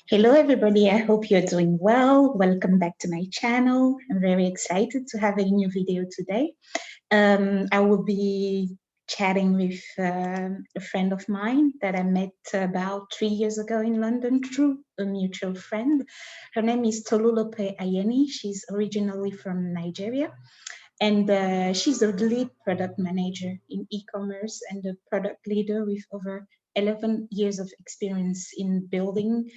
Hello, everybody. I hope you're doing well. Welcome back to my channel. I'm very excited to have a new video today. I will be chatting with a friend of mine that I met about 3 years ago in London through a mutual friend. Her name is Tolulope. She's originally from Nigeria. And she's the lead product manager in e-commerce and a product leader with over 11 years of experience in building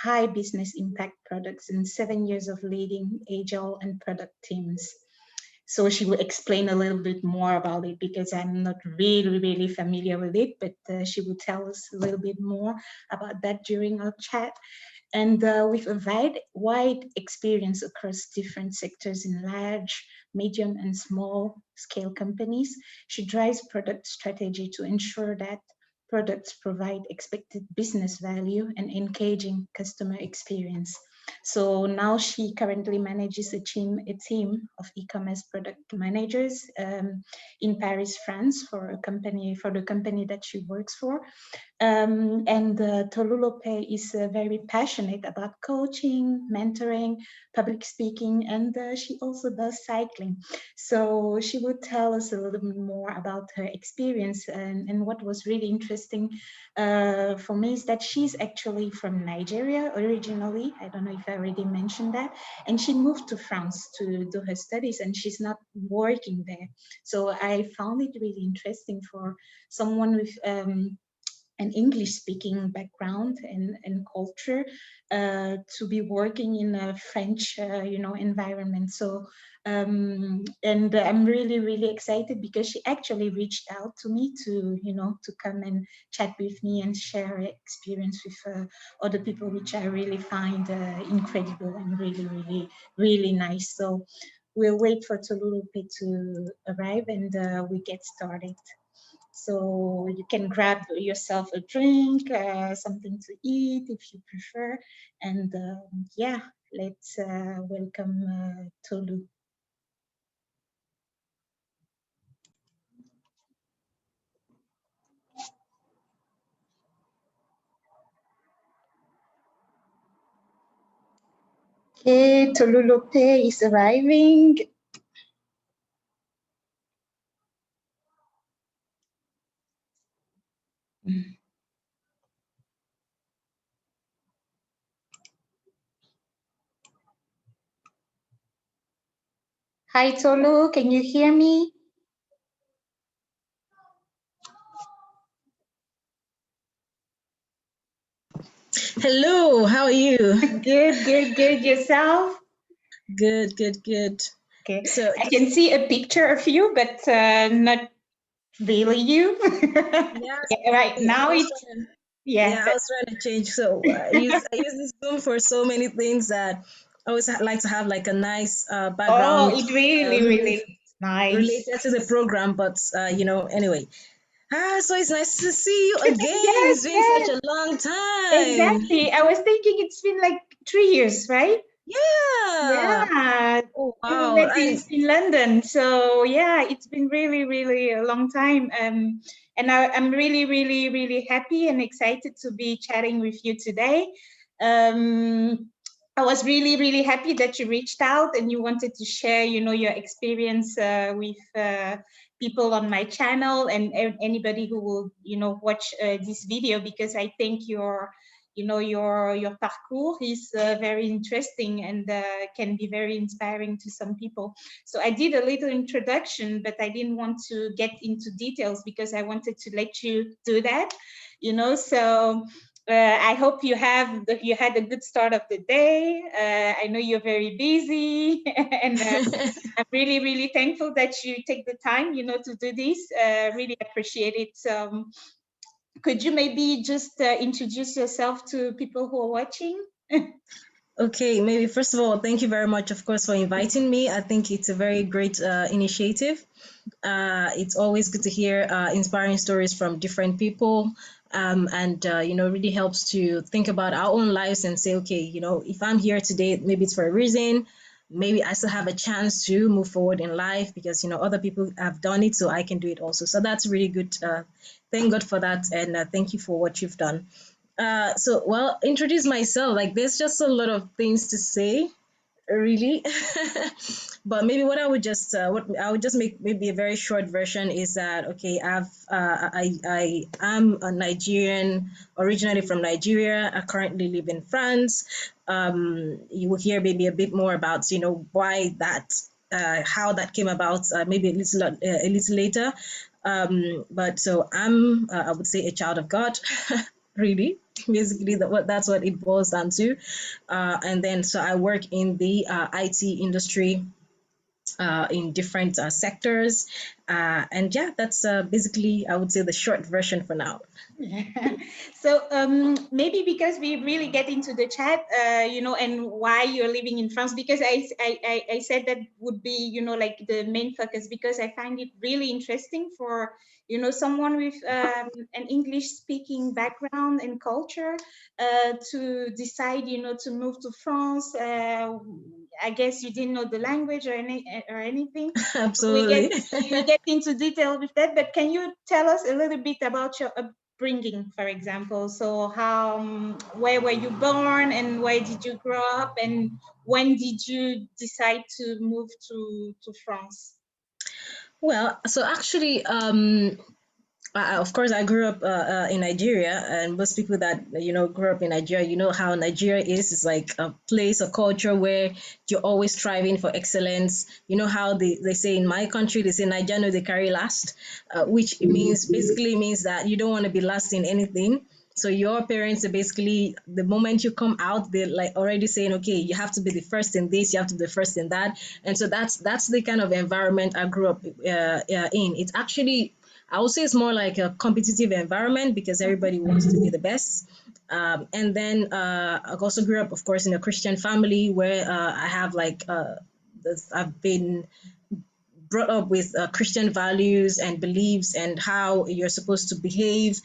high business impact products and 7 years of leading agile and product teams. So she will explain a little bit more about it because I'm not really familiar with it, but she will tell us a little bit more about that during our chat. And with a wide experience across different sectors in large, medium, and small scale companies, she drives product strategy to ensure that products provide expected business value and engaging customer experience. So now she currently manages a team of e-commerce product managers in Paris, France, for the company that she works for. And Tolulope is very passionate about coaching, mentoring, public speaking, and she also does cycling. So she would tell us a little bit more about her experience. And what was really interesting for me is that she's actually from Nigeria originally. I don't know if I already mentioned that. And she moved to France to do her studies, and she's not working there. So I found it really interesting for someone with an English-speaking background and culture to be working in a French, environment. So, and I'm really excited because she actually reached out to me to come and chat with me and share her experience with other people, which I really find incredible and really nice. So we'll wait for Tolulope to arrive and we get started. So you can grab yourself a drink, something to eat if you prefer. And yeah, let's welcome Tolu. Okay, Tolulope is arriving. Hi, Tolu, can you hear me? Hello, how are you? Good. Yourself? Good. Okay, So I can see a picture of you, but not really you. yeah, Right now it's I was trying to change. So I use this Zoom for so many things that I always like to have like a nice background it really nice. related to the program. But anyway. So it's nice to see you again. Yes, It's been yes, such a long time. exactly. I was thinking it's been like 3 years, right? Yeah. Yeah, Oh we wow. met in London. So yeah, it's been really a long time. And I'm really happy and excited to be chatting with you today. I was really happy that you reached out and you wanted to share, your experience with people on my channel and anybody who will, watch this video, because I think your parcours is very interesting and can be very inspiring to some people. So I did a little introduction, but I didn't want to get into details because I wanted to let you do that, so I hope you had a good start of the day. I know you're very busy, and I'm really thankful that you take the time, to do this. Really appreciate it. Could you maybe just introduce yourself to people who are watching? Okay, maybe first of all, thank you very much, of course, for inviting me. I think it's a very great initiative. It's always good to hear inspiring stories from different people, and really helps to think about our own lives and say, okay, if I'm here today, maybe it's for a reason. Maybe I still have a chance to move forward in life because other people have done it, so I can do it also. So that's really good. Thank God for that, and thank you for what you've done. Well, introduce myself. Like, there's just a lot of things to say, really. But maybe what I would just make maybe a very short version is that, okay, I am a Nigerian, originally from Nigeria. I currently live in France. You will hear maybe a bit more about why that, how that came about, maybe a little later. But so I'm, I would say, a child of God. Really, basically that's what it boils down to. And then so I work in the IT industry, in different sectors. And yeah, that's basically, I would say, the short version for now. So maybe because we really get into the chat, and why you're living in France, because I said that would be, like the main focus, because I find it really interesting for, someone with an English speaking background and culture to decide, to move to France. I guess you didn't know the language or anything. Absolutely. We get into detail with that, but can you tell us a little bit about your upbringing, for example? So how, where were you born, and where did you grow up, and when did you decide to move to France? Well, so actually, of course, I grew up in Nigeria, and most people that grew up in Nigeria, how Nigeria is. It's like a place, a culture where you're always striving for excellence. You know how they say in my country, they say Nigeria no they carry last, which basically means that you don't want to be last in anything. So your parents are basically, the moment you come out, they're like already saying, okay, you have to be the first in this, you have to be the first in that. And so that's the kind of environment I grew up in. It's actually, I would say, it's more like a competitive environment because everybody wants to be the best. And then I also grew up, of course, in a Christian family where I have like I've been brought up with Christian values and beliefs and how you're supposed to behave.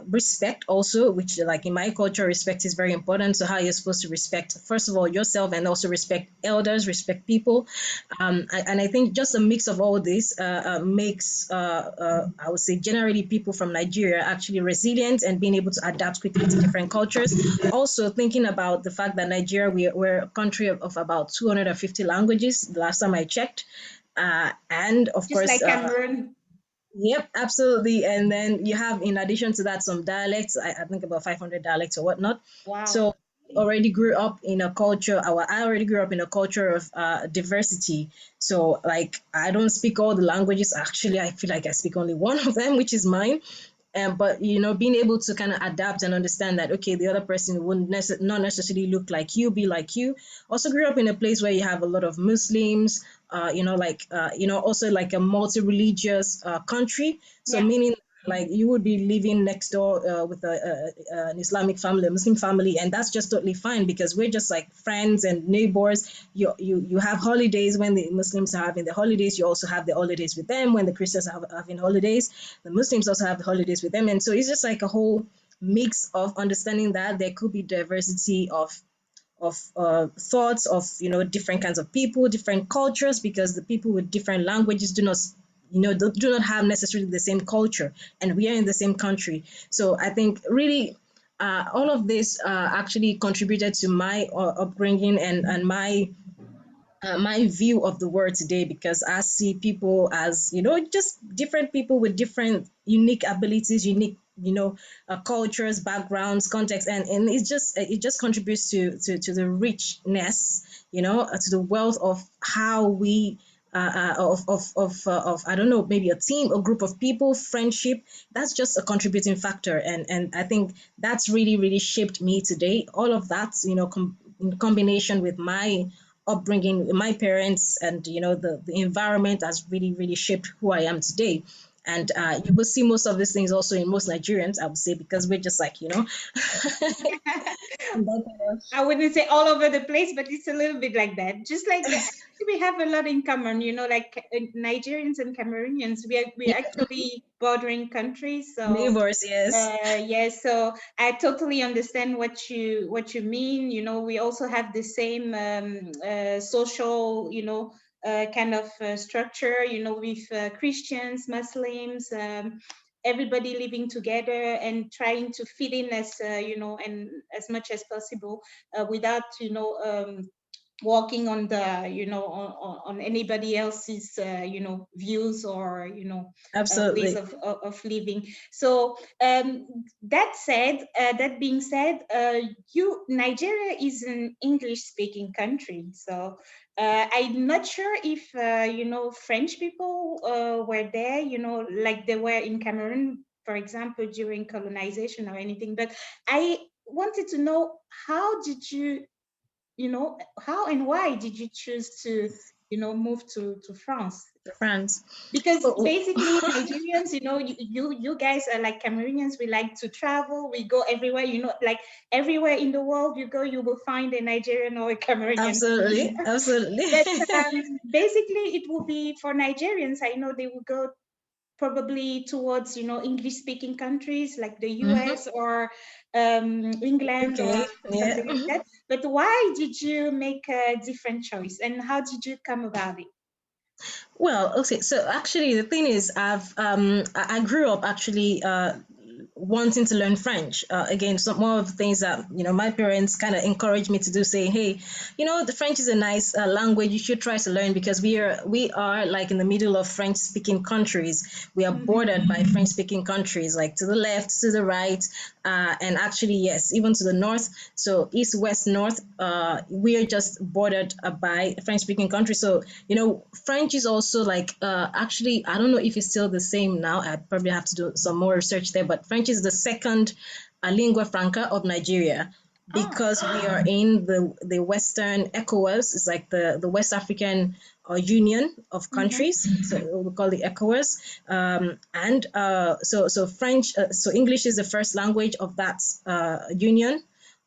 Respect also, which like in my culture, respect is very important. So how you're supposed to respect, first of all, yourself, and also respect elders, respect people. And I think just a mix of all this makes, I would say, generally people from Nigeria actually resilient and being able to adapt quickly to different cultures. Also thinking about the fact that Nigeria, we're a country of about 250 languages, the last time I checked. And of Just course, like Cameroon. yep, absolutely. And then you have, in addition to that, some dialects. I think about 500 dialects or whatnot. Wow. So already grew up in a culture. I already grew up in a culture of diversity. So like I don't speak all the languages. Actually, I feel like I speak only one of them, which is mine. But being able to kind of adapt and understand that, okay, the other person wouldn't not necessarily look like you, be like you. Also grew up in a place where you have a lot of Muslims, also like a multi-religious country. So Yeah. meaning like you would be living next door with an Islamic family, a Muslim family, and that's just totally fine because we're just like friends and neighbors. You have holidays when the Muslims are having the holidays. You also have the holidays with them when the Christians are having holidays. The Muslims also have the holidays with them, and so it's just like a whole mix of understanding that there could be diversity of thoughts of different kinds of people, different cultures, because the people with different languages do not do not have necessarily the same culture, and we are in the same country. So I think really all of this actually contributed to my upbringing and my view of the world today, because I see people as just different people with different unique abilities, unique cultures, backgrounds, context, and it just contributes to the richness, to the wealth of how we of I don't know, maybe a team, a group of people, friendship. That's just a contributing factor, and I think that's really shaped me today. All of that, in combination with my upbringing, my parents, and the environment has really shaped who I am today. And you will see most of these things also in most Nigerians, I would say, because we're just like that kind of. I wouldn't say all over the place, but it's a little bit like that. Just like we have a lot in common, like Nigerians and Cameroonians. We Yeah, actually bordering countries, so neighbors, yes. yes. So I totally understand what you mean. We also have the same social, kind of structure. With Christians, Muslims. everybody living together and trying to fit in as and as much as possible, without walking on the on anybody else's views or ways Absolutely. of living. So that being said, Nigeria is an English speaking country, so I'm not sure if French people were there, like they were in Cameroon, for example, during colonization or anything. But I wanted to know, how did you, how and why did you choose to, move to France? France. Because Oh, basically Nigerians, you guys are like Cameroonians. We like to travel. We go everywhere. Like everywhere in the world you go, you will find a Nigerian or a Cameroonian. absolutely, absolutely. But basically, it will be for Nigerians. I know they will go probably towards English speaking countries like the Hmm. US or England or Okay, yeah. something like that. But why did you make a different choice, and how did you come about it? Well, okay. So actually, the thing is, I grew up actually wanting to learn French. Again, some more of the things that my parents kind of encouraged me to do, saying, "Hey, the French is a nice language. You should try to learn because we are like in the middle of French speaking countries. We are Mm-hmm. bordered by French speaking countries, like to the left, to the right, and actually yes, even to the north. So east, west, north. We are just bordered by French speaking countries. So French is also like actually I don't know if it's still the same now. I probably have to do some more research there, but French is the second lingua franca of Nigeria Oh, because we are in the Western ECOWAS. It's like the West African Union of mm-hmm. countries. So we call it ECOWAS. And so French, so English is the first language of that union,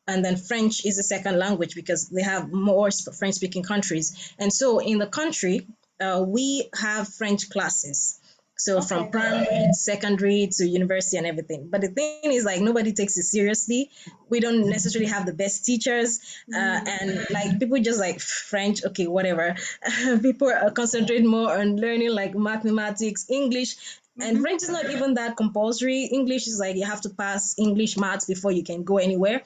and then French is the second language because they have more French speaking countries. And so in the country, we have French classes. So from Okay. primary, secondary to university and everything. But the thing is, like, nobody takes it seriously. We don't necessarily have the best teachers. Mm. And like people just like French, okay, whatever. People are concentrate more on learning like mathematics, English. And Mm-hmm. French is not even that compulsory. English is like you have to pass English maths before you can go anywhere.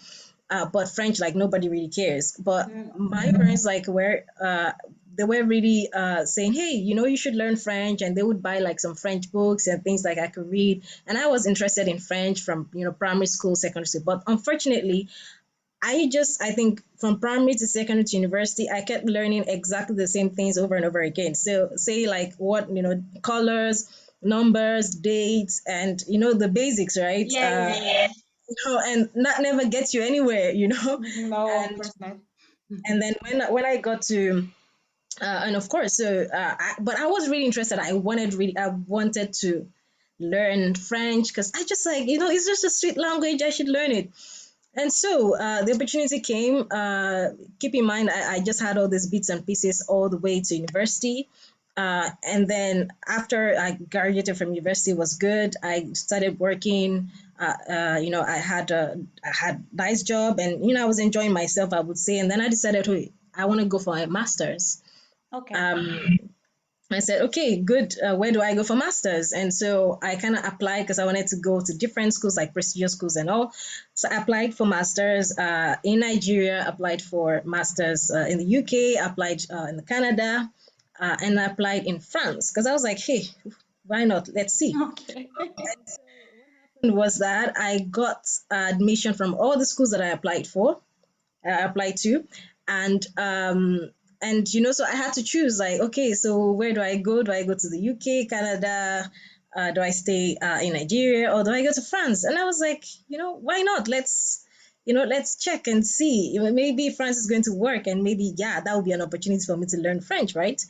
But French, like nobody really cares. But Mm. my parents like were they were really saying, hey, you should learn French, and they would buy like some French books and things like I could read. And I was interested in French from primary school, secondary school. But unfortunately, I think from primary to secondary to university, I kept learning exactly the same things over and over again. So say like what colors, numbers, dates, and the basics, right? Yeah, yeah, yeah. And that never gets you anywhere, No, of and course not. and then when I got to and of course, so but I was really interested. I wanted to learn French because I just like it's just a sweet language. I should learn it. And so the opportunity came. Keep in mind, I just had all these bits and pieces all the way to university. And then after I graduated from university, was good. I started working. I had nice job, and I was enjoying myself, I would say. And then I decided, hey, I want to go for a master's. Okay. Um, I said, okay, good. Where do I go for masters? And so I kind of applied because I wanted to go to different schools, like prestigious schools and all. So I applied for masters in Nigeria, applied for masters in the UK, applied in Canada, and I applied in France because I was like, hey, why not? Let's see. Okay. Was that I got admission from all the schools that I applied to, and so I had to choose, like, okay, so where do I go? Do I go to the UK, Canada? Do I stay in Nigeria, or do I go to France? And I was like, why not? Let's check and see. Maybe France is going to work, and maybe yeah, that would be an opportunity for me to learn French, right?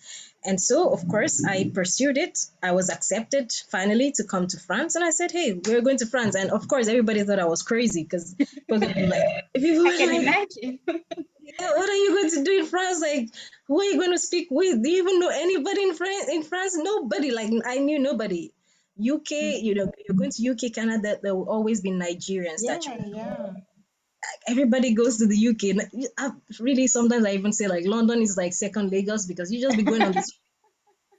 And so, of course, I pursued it. I was accepted finally to come to France, and I said, "Hey, we're going to France." And of course, everybody thought I was crazy because people were like, people I were can like, imagine. yeah, what are you going to do in France? Like, who are you going to speak with? Do you even know anybody in France? In France, nobody. Like, I knew nobody. UK, you're going to UK, Canada. There will always be Nigerians Yeah, that you yeah. everybody goes to the UK. Really, sometimes I even say like London is like second Lagos because you just be going on this.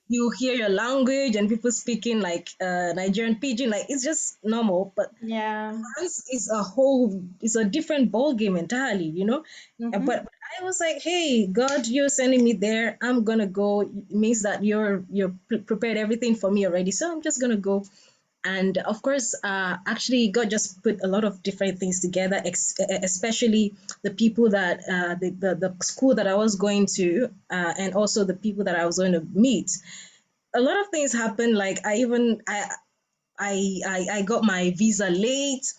you hear your language and people speaking like Nigerian pidgin, like it's just normal. But Yeah. France is a whole, it's a different ball game entirely, you know. Mm-hmm. But I was like, hey, God, you're sending me there. I'm gonna go. It means that you're prepared everything for me already. So I'm just gonna go. And of course, actually, God just put a lot of different things together, especially the people that the school that I was going to, and also the people that I was going to meet. A lot of things happened. Like I got my visa late,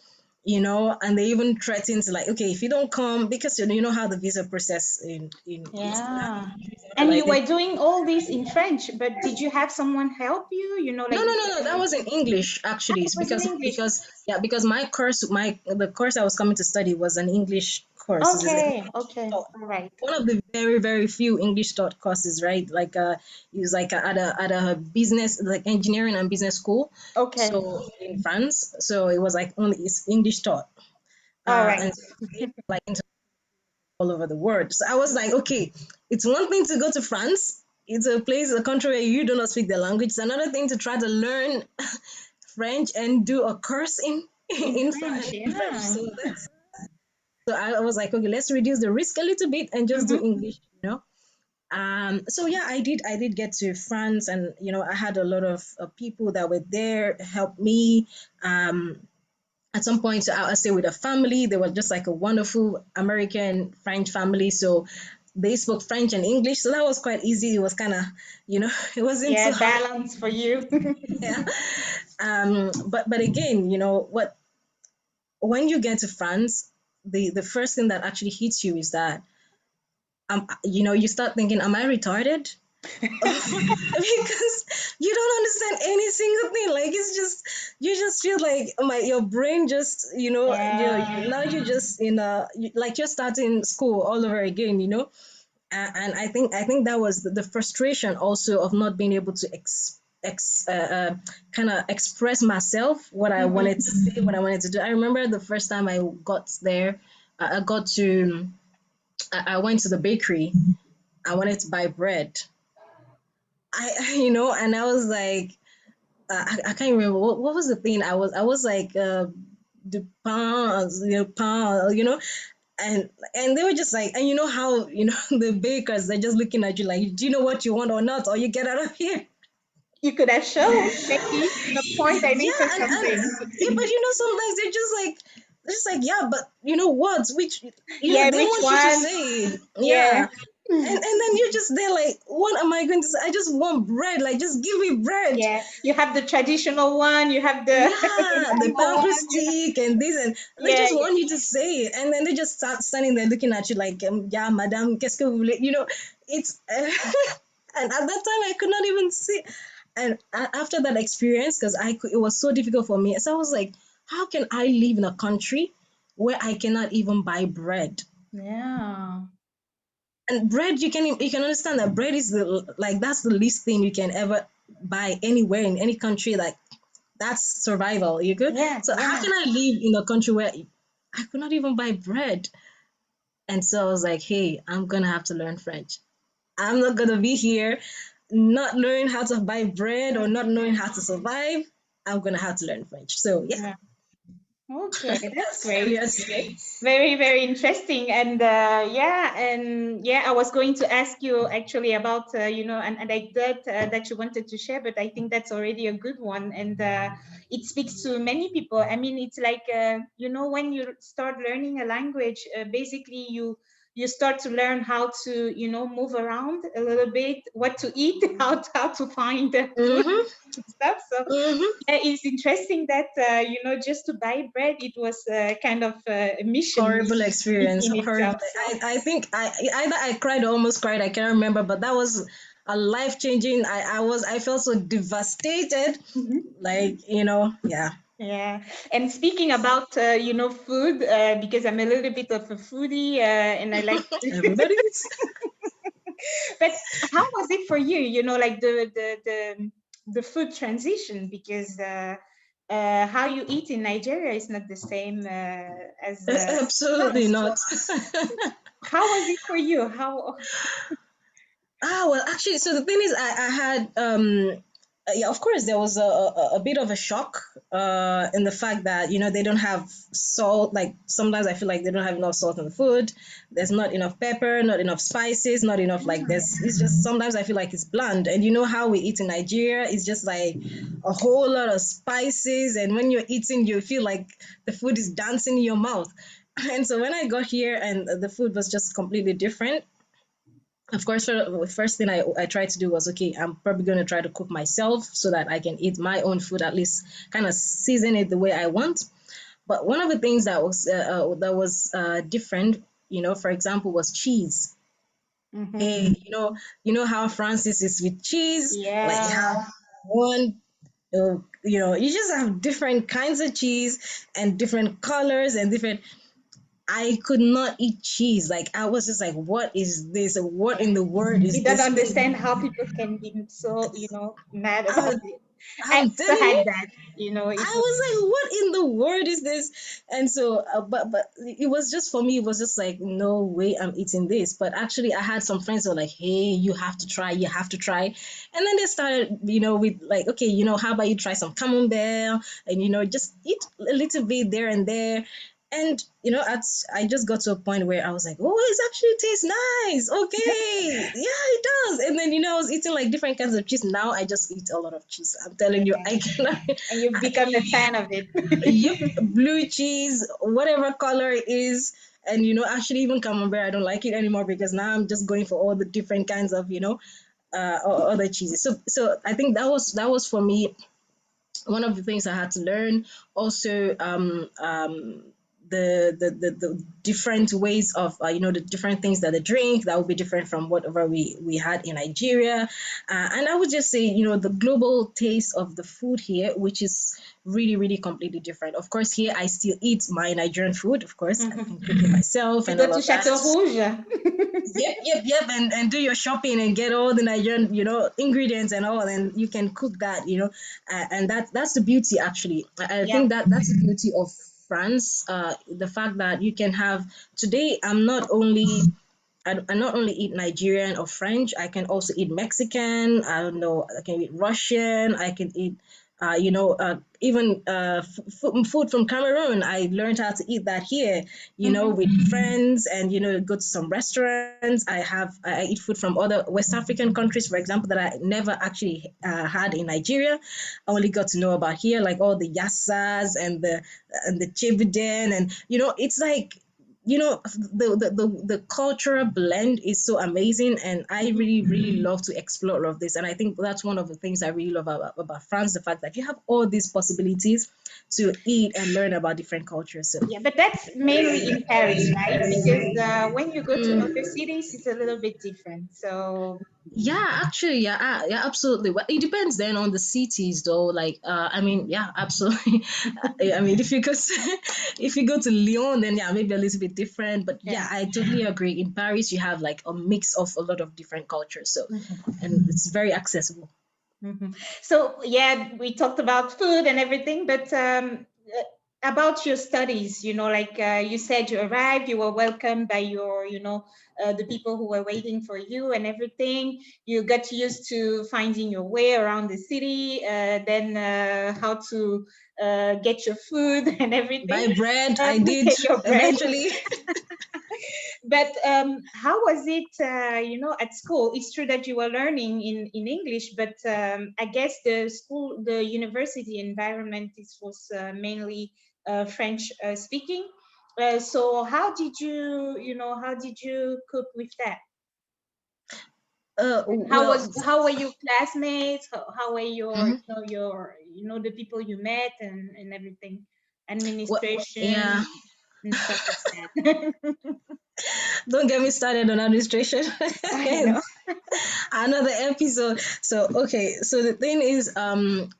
you know, and they even threatened to like, okay, if you don't come, because you know how the visa process in some Yeah. countries are And you like were doing all this in French, but did you have someone help you? You know, no, like no, no, no. That was in English actually. it It's was in because English. because yeah, because my course, the course I was coming to study was an English course. It's an Okay, English okay, taught, all right. one of the very few English taught courses, right? Like it was like at a business, like engineering and business school. Okay, So in France, so it was like only it's English taught, all right. and like all over the world. So I was like, okay, it's one thing to go to France. It's a place, a country where you do not speak the language. It's another thing to try to learn French and do a course in In in, French, in French. yeah. So that's so I was like, okay, let's reduce the risk a little bit and just do Mm-hmm. English, you know. So yeah, I did get to France, and you know, I had a lot of people that were there help me. Um, at some point, I stayed with a family. They were just like a wonderful American French family. So they spoke French and English. So that was quite easy. It was kind of, you know, it wasn't too Yeah, hard. balance for you. Yeah. But again, you know, when you get to France, the first thing that actually hits you is that you know, you start thinking, am I retarded? Because you don't understand any single thing. Like it's just you just feel like your brain just Yeah, now you're just like you're starting school all over again. You know, and I think that was the frustration also of not being able to kind of express myself, what I mm-hmm. wanted to say, what I wanted to do. I remember the first time I got there, I got to I went to the bakery. I wanted to buy bread. You know, and I was like, I can't remember what was the thing. I was like, the pain, pain, you know, and they were just like, and you know how the bakers, they're just looking at you like, do you know what you want or not, or you get out of here. You could have shown maybe point I need Yeah, for and something. yeah, but you know, sometimes they're just like, yeah, but you know what, which Yeah, they which want you to one? say it. Yeah. Yeah. And then you're just there like, what am I going to say? I just want bread. Like, just give me bread. Yeah, you have the traditional one, you have the Yeah, the normal pancreas one. stick and this, and they Yeah, just want you to say it, and then they just start standing there looking at you like, yeah, madam, qu'est-ce que vous voulez? You know, it's and at that time I could not even see. And after that experience, because it was so difficult for me, so I was like, how can I live in a country where I cannot even buy bread? yeah, And bread, you can understand that bread is the like that's the least thing you can ever buy anywhere in any country. Like that's survival. You good? yeah, So how yeah, can I live in a country where I could not even buy bread? And so I was like, hey, I'm gonna have to learn French. I'm not gonna be here not knowing how to buy bread or not knowing how to survive. I'm gonna have to learn French. So yeah, yeah. Okay, that's that's great. serious. Very, very interesting. And yeah, I was going to ask you actually about an anecdote that you wanted to share, but I think that's already a good one, and it speaks to many people. I mean, it's like when you start learning a language, basically you start to learn how to move around a little bit, what to eat, how to find the food Mm-hmm. and stuff. So Mm-hmm. yeah, it's interesting that just to buy bread, it was kind of a mission Horrible experience. in Horrible. itself. So I think either I cried or almost cried. I can't remember, but that was a life changing. I felt so devastated. mhm. Like yeah. Yeah, and speaking about food, because I'm a little bit of a foodie, and I like. Everybody is. But how was it for you? Like the food transition, because how you eat in Nigeria is not the same as Absolutely France. So not. how was it for you? How? Well, actually, so the thing is, I had yeah, of course, there was a bit of a shock in the fact that they don't have salt. Like sometimes I feel like they don't have enough salt in the food. There's not enough pepper, not enough spices, not enough like this. It's just sometimes I feel like it's bland. And you know how we eat in Nigeria? It's just like a whole lot of spices, and when you're eating, you feel like the food is dancing in your mouth. And so when I got here and the food was just completely different, of course, the first thing I tried to do was, okay, I'm probably going to try to cook myself so that I can eat my own food, at least kind of season it the way I want. But one of the things that was different, for example, was cheese. Mm-hmm. Hey, you know how Francis is with cheese, like you Yeah. have one. You just have different kinds of cheese and different colors and different. I could not eat cheese. Like I was just like, what is this? What in the world is You don't this understand thing? how people can be so, mad I, about it. I I'm also telling had you, that, it I was, was like, what in the world is this? And so, but it was just for me. It was just like, no way, I'm eating this. But actually, I had some friends who were like, hey, you have to try, you have to try. And then they started, with like, okay, how about you try some camembert and just eat a little bit there and there. And I just got to a point where I was like, oh, it actually tastes nice. Okay, yeah, it does. And then I was eating like different kinds of cheese. Now I just eat a lot of cheese. I'm telling you, yeah, I cannot. and you've I, become a fan of it. yep, blue cheese, whatever color it is. And actually, even camembert, I don't like it anymore because now I'm just going for all the different kinds of other cheeses. So I think that was for me one of the things I had to learn. Also, the different ways of the different things that they drink that would be different from whatever we had in Nigeria, and I would just say the global taste of the food here, which is really really completely different. Of course, here I still eat my Nigerian food. Of course, I can cook it myself You and go all to of that. Chateau Rouge. Yep, and do your shopping and get all the Nigerian, ingredients and all, and you can cook that, and that's the beauty actually. I Yeah. think that that's the beauty of France. The fact that you can have today. I not only eat Nigerian or French, I can also eat Mexican. I don't know, I can eat Russian. I can eat, even food from Cameroon. I learned how to eat that here, Hmm. with friends and, go to some restaurants. I eat food from other West African countries, for example, that I never actually had in Nigeria. I only got to know about here, like all the yassas and the chibiden, and it's like the cultural blend is so amazing, and I Hmm. really really love to explore all of this. And I think that's one of the things I really love about France, the fact that you have all these possibilities to eat and learn about different cultures. So Yeah, but that's mainly in Paris, right? Because when you go to other cities, it's a little bit different. So, yeah, actually, yeah, yeah, absolutely. Well, it depends then on the cities, though. Like, I mean, yeah, absolutely. I mean, if you go to, if you go to Lyon, then yeah, maybe a little bit different. But yeah, yeah. I totally agree. In Paris, you have like a mix of a lot of different cultures, so Mhm. and it's very accessible. Mhm. So, yeah, we talked about food and everything, but about your studies, like you said, you arrived, you were welcomed by the people who were waiting for you and everything. You got used to finding your way around the city, then how to get your food and everything. Buy bread, I did Your bread. eventually. But how was it, at school? It's true that you were learning in English, but I guess the university environment was mainly French speaking. So how did you cope with that? And Well, how were your classmates? How were your, mhm. the people you met and everything, Well, administration yeah. and stuff like that? Don't get me started on administration. I know. Another episode. So okay, so the thing is,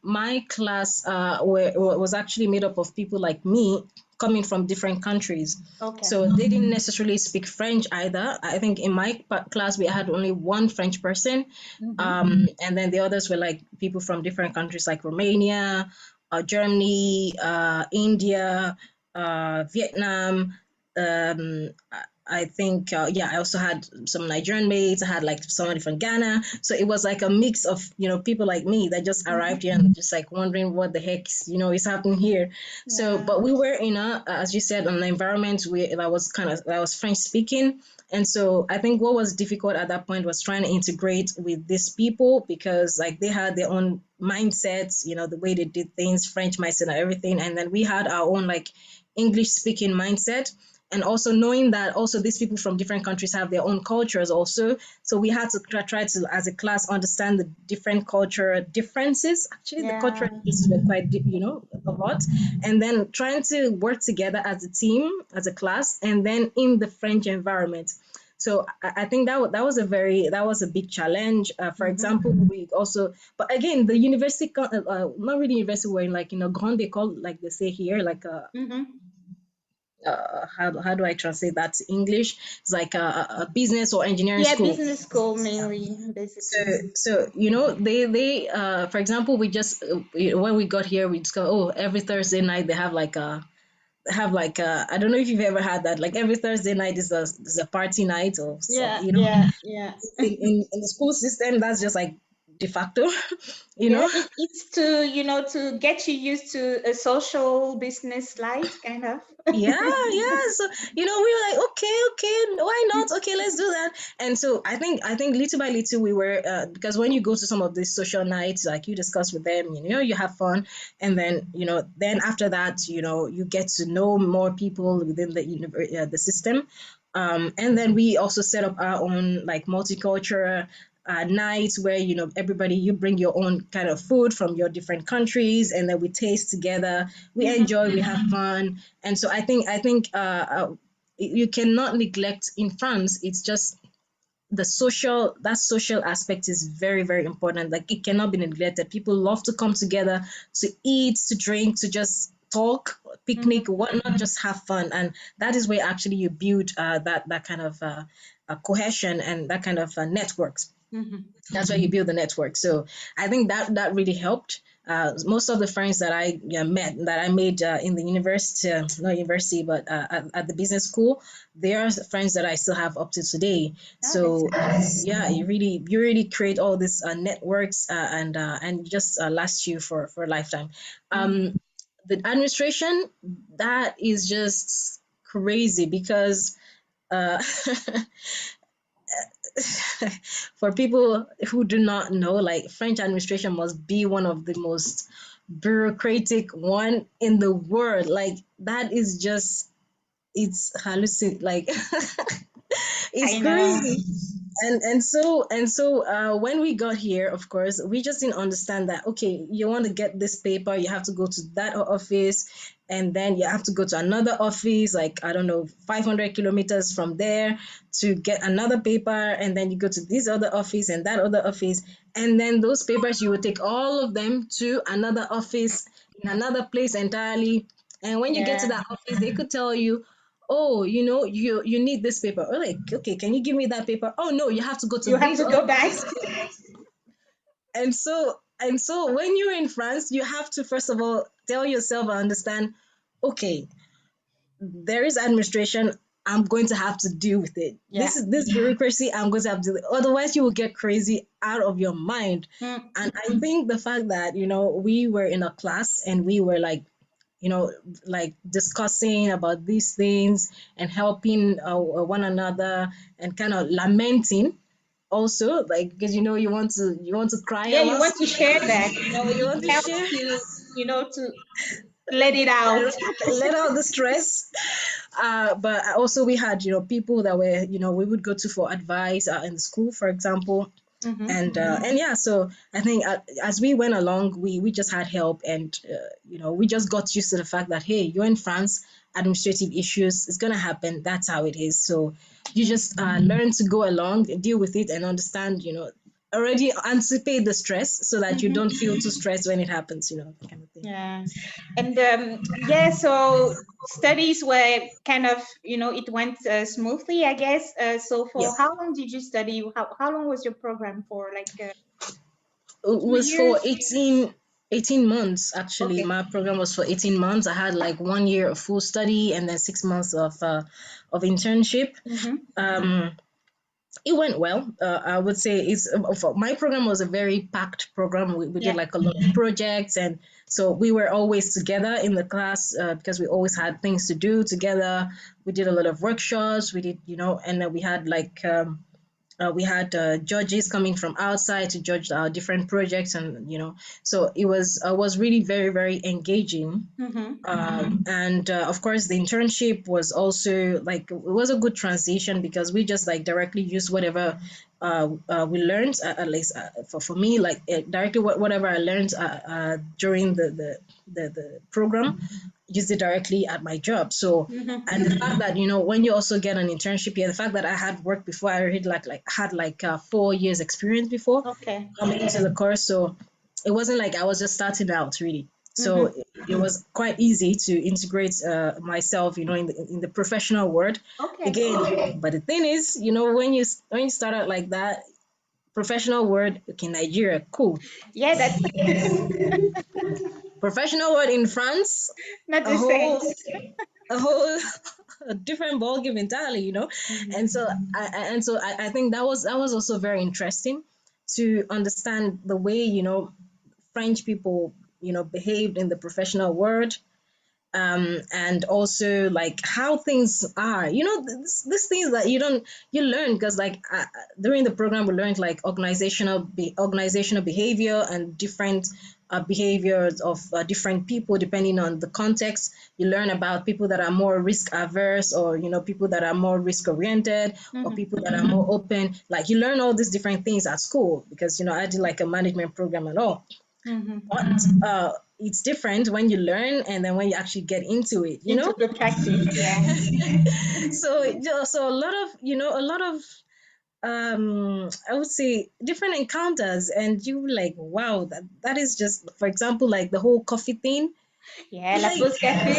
my class was actually made up of people like me coming from different countries. Okay. So they didn't necessarily speak French either. I think in my class we had only one French person, Mm-hmm. and then the others were like people from different countries like Romania, Germany, India, Vietnam, um, I think, I also had some Nigerian mates. I had like somebody from Ghana. So it was like a mix of, people like me that just arrived here and just like wondering what the heck, is happening here. So, Yeah. but we were in as you said, an environment where that was French speaking. And so I think what was difficult at that point was trying to integrate with these people because like they had their own mindsets, the way they did things, French mindset and everything. And then we had our own like English speaking mindset, and also knowing that also these people from different countries have their own cultures also. So we had to try to, as a class, understand the different cultural differences. Actually, the Yeah. cultural differences were quite a lot, and then trying to work together as a team, as a class, and then in the French environment. So I think that was a big challenge. For example, we also, but again, the university, not really university, we're in like grande école, like they say here, like a how do I translate that to English? It's like a business or engineering Yeah, school. business school mainly, So, basically. they for example, we just when we got here, we discovered, oh, every Thursday night they have like a I don't know if you've ever had that, like every Thursday night is a party night or some, Yeah, yeah, yeah. in the school system that's just like de facto, you Yeah, know. it's to, to get you used to a social business life, kind of. Yeah. So we were like, okay, why not? Okay, let's do that. And so I think little by little we were because when you go to some of these social nights, like you discuss with them, you have fun, and then then after that, you get to know more people within the system. And then we also set up our own like multicultural nights where everybody, you bring your own kind of food from your different countries, and then we taste together, we enjoy, we have fun. And so I think you cannot neglect in France. It's just that social aspect is very, very important. Like it cannot be neglected. People love to come together to eat, to drink, to just talk, picnic, whatnot, just have fun. And that is where actually you build that kind of cohesion and that kind of networks. That's where you build the network. So I think that really helped. Most of the friends that I made in the university, not university, but at the business school, they are friends that I still have up to today. Oh, that's So nice. yeah, you really create all these networks, and just last you for a lifetime. Um, the administration, that is just crazy because uh, for people who do not know, like French administration must be one of the most bureaucratic one in the world. Like that is just it's hallucin like it's I know. crazy. And so when we got here, of course, we just didn't understand that, okay, you want to get this paper, you have to go to that office, and then you have to go to another office, like I don't know, 500 kilometers from there to get another paper, and then you go to this other office and that other office, and then those papers you will take all of them to another office in another place entirely. And when you get to Yeah. that office, they could tell you, oh, you need this paper. Or like, okay, can you give me that paper? Oh no, you have to go to You have this to other go back. place. And so when you're in France, you have to first of all tell yourself and understand, okay, there is administration. I'm going to have to deal with it. Yeah. This bureaucracy. I'm going to have to deal with it. Otherwise, you will get crazy out of your mind. Mm. And I think the fact that we were in a class and we were like like discussing about these things and helping one another and kind of lamenting also, like, because you want to cry Yeah, a you lot. want to share that. You It want to helps share, you, to let it out. let out the stress. But also we had people that were we would go to for advice in the school, for example. And yeah, so I think as we went along, we just had help, and we just got used to the fact that, hey, you're in France, administrative issues, it's gonna happen, that's how it is. So you just learn to go along, deal with it, and understand, already anticipate the stress so that you don't feel too stressed when it happens, kind of thing. Yeah. And yeah, so studies were kind of, it went smoothly, I guess. So Yep. for how long did you study? How long was your program for? Like It two was for years? 18. 18 months actually. Okay. My program was for 18 months. I had like 1 year of full study and then 6 months of internship. Mm-hmm. Um, it went well. I would say my program was a very packed program. We did Yeah. like a lot of projects, and so we were always together in the class because we always had things to do together. We did a lot of workshops. We did, and then we had judges coming from outside to judge our different projects, and so it was really very very engaging. Mm-hmm. And Of course the internship was also like, it was a good transition because we just like directly used whatever we learned, at least for me, like directly whatever I learned during the program, used it directly at my job. So, Mm-hmm. and the fact that when you also get an internship here, the fact that I had worked before, I already like had like 4 years experience before Okay. coming into the course. So it wasn't like I was just starting out really. So Mm-hmm. it was quite easy to integrate myself, in the professional world Okay. again. But the thing is, when you start out like that, professional world, okay, Nigeria, cool. Yeah, that's Professional world in France, not a the same. whole a whole a different ballgame entirely. Mm-hmm. And so I think that was also very interesting to understand the way French people behaved in the professional world, and also like how things are, these things that you learn, because like during the program we learned like organizational behavior and different behaviors of different people depending on the context. You learn about people that are more risk averse, or people that are more risk oriented, or Mm-hmm. people that are more open. Like you learn all these different things at school, because I did like a management program and all. Mm-hmm. But it's different when you learn and then when you actually get into it, Into the practice, yeah. so a lot of I would say different encounters, and you like, wow, that is just, for example, like the whole coffee thing. Yeah, la Like, pause café,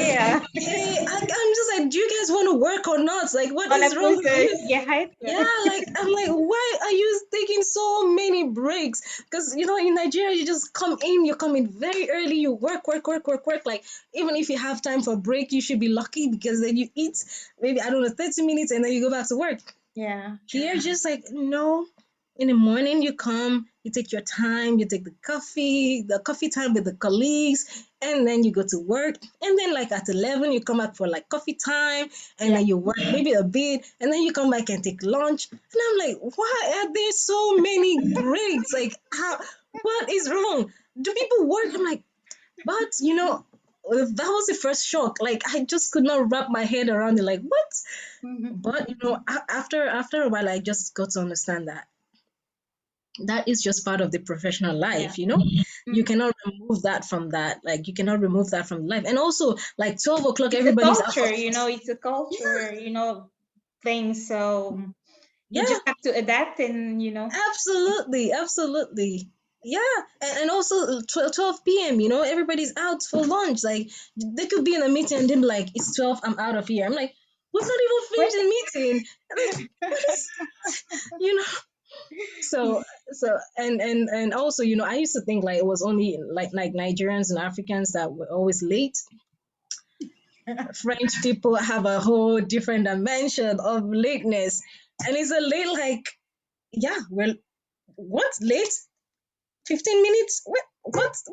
hey, I'm just like, do you guys want to work or not? Like, what on la is wrong pause with you? cigarette. Yeah, like I'm like, why are you taking so many breaks? Because in Nigeria, you just you come in very early, you work, work, work, work, work. Like, even if you have time for break, you should be lucky, because then you eat maybe, I don't know, 30 minutes, and then you go back to work. Yeah. Here, just like, no. In the morning, you come, you take your time, you take the coffee time with the colleagues, and then you go to work. And then, like at 11, you come back for like coffee time, and Yeah. then you work maybe a bit, and then you come back and take lunch. And I'm like, why are there so many breaks? Like, what is wrong? Do people work? I'm like, but that was the first shock. Like, I just could not wrap my head around it. Like, what? Mm-hmm. But after a while, I just got to understand that that is just part of the professional Yeah. life. You Mm-hmm. cannot remove that from that. Like, you cannot remove that from life. And also, like 12 o'clock, It's a everybody's out for. culture, it's a culture, thing. So you Yeah, just have to adapt and. absolutely, absolutely. Yeah, and also 12 p.m. Everybody's out for lunch. Like, they could be in a meeting and then be like, it's 12, I'm out of here. I'm like, we've not even What? finished the meeting. Like, what is you know and also, I used to think like it was only like Nigerians and Africans that were always late. French people have a whole different dimension of lateness, and it's a late, like, yeah, well, what's late? 15 minutes? What? That's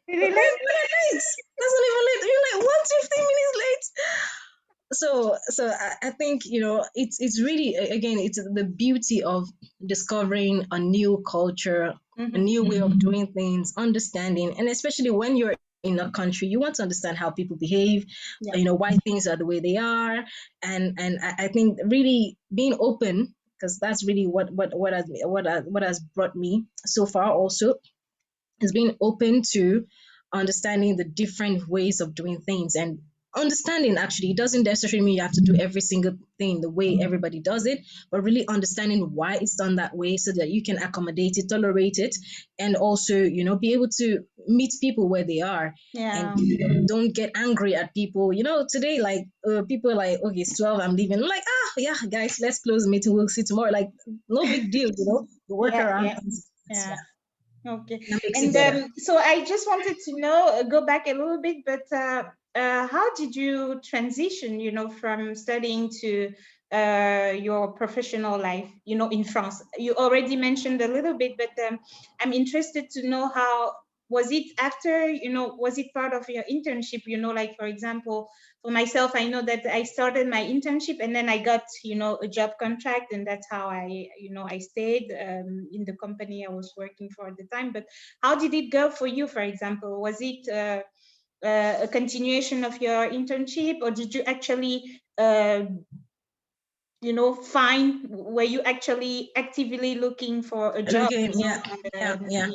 really late. We're late. That's not even late. You're like, what's 15 minutes late? So I think, it's really, again, it's the beauty of discovering a new culture, a Mm-hmm. new way of doing things, understanding, and especially when you're in a country, you want to understand how people behave, Yeah. why things are the way they are. And I think really being open, because that's really what has brought me so far also, is being open to understanding the different ways of doing things, and understanding, actually, it doesn't necessarily mean you have to do every single thing the way everybody does it, but really understanding why it's done that way, so that you can accommodate it, tolerate it, and also, be able to meet people where they are, and Yeah. don't get angry at people. Today, like, people are like, okay, it's 12, I'm leaving. I'm like, yeah, guys, let's close the meeting, we'll see tomorrow. Like, no big deal. You work Yeah. around Yeah. things. Yeah. Yeah. Okay. That makes it And better. so I just wanted to know, go back a little bit, but how did you transition, from studying to your professional life, in France? You already mentioned a little bit, but I'm interested to know how was it after, was it part of your internship, like for example, for myself, I know that I started my internship and then I got, a job contract, and that's how I stayed in the company I was working for at the time. But how did it go for you, for example? Was it a continuation of your internship, or did you actually, find, were you actually actively looking for a And job, again, yeah, yeah, yeah,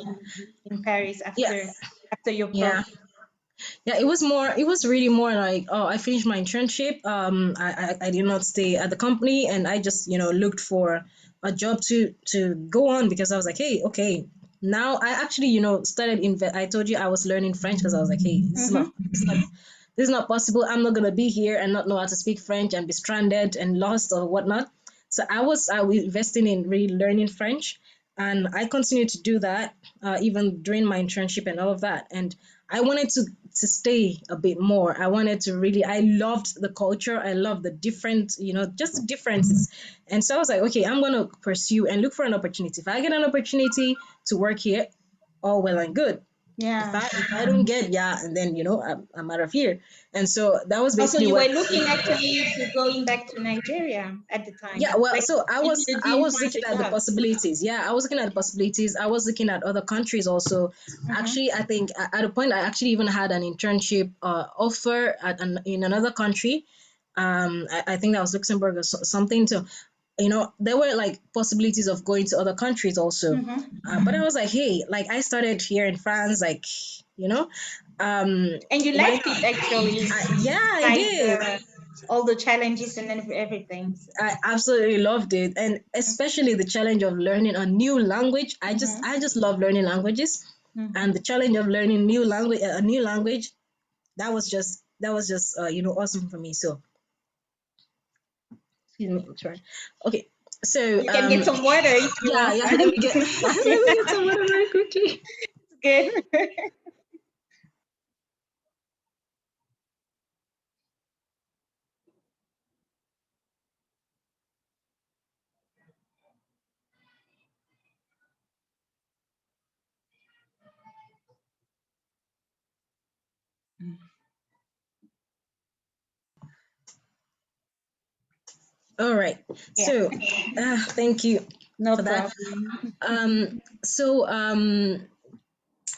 in Paris yeah, after your program? yeah. Yeah, it was really more like, oh, I finished my internship. I did not stay at the company, and I just, looked for a job to go on, because I was like, hey, okay, now I actually, started I told you I was learning French, because I was like, hey, Mm-hmm. this is not possible. I'm not gonna be here and not know how to speak French and be stranded and lost or whatnot. So I was investing in really learning French, and I continued to do that, even during my internship and all of that. And I wanted to stay a bit more. I wanted to really. I loved the culture. I loved the different, just the differences. And so I was like, okay, I'm gonna pursue and look for an opportunity. If I get an opportunity to work here, all well and good. Yeah. If I don't get, yeah, and then I'm out of here. And so that was Also, basically you what. were looking actually to going back to Nigeria at the time, Yeah, well, but so you I didn't was find looking a at the job. possibilities. Yeah, I was looking at the possibilities. I was looking at other countries also. Mm-hmm. Actually, I think at a point I actually even had an internship offer in another country. I think that was Luxembourg or something. So, there were like possibilities of going to other countries also. Mm-hmm. But I was like, hey, like I started here in France, like, you know, And you why liked it not? actually, Yeah, I despite did. all the challenges and everything. So, I absolutely loved it, and especially the challenge of learning a new language. mm-hmm. I just love learning languages, and Mm-hmm. the challenge of learning a new language, that was just awesome for me. So, excuse me, I'm sorry. Okay, so You can get some water if you yeah, want. yeah, let me get let me get some water very quickly. Good. All right, Yeah, so thank you no for that. problem. Um, so um,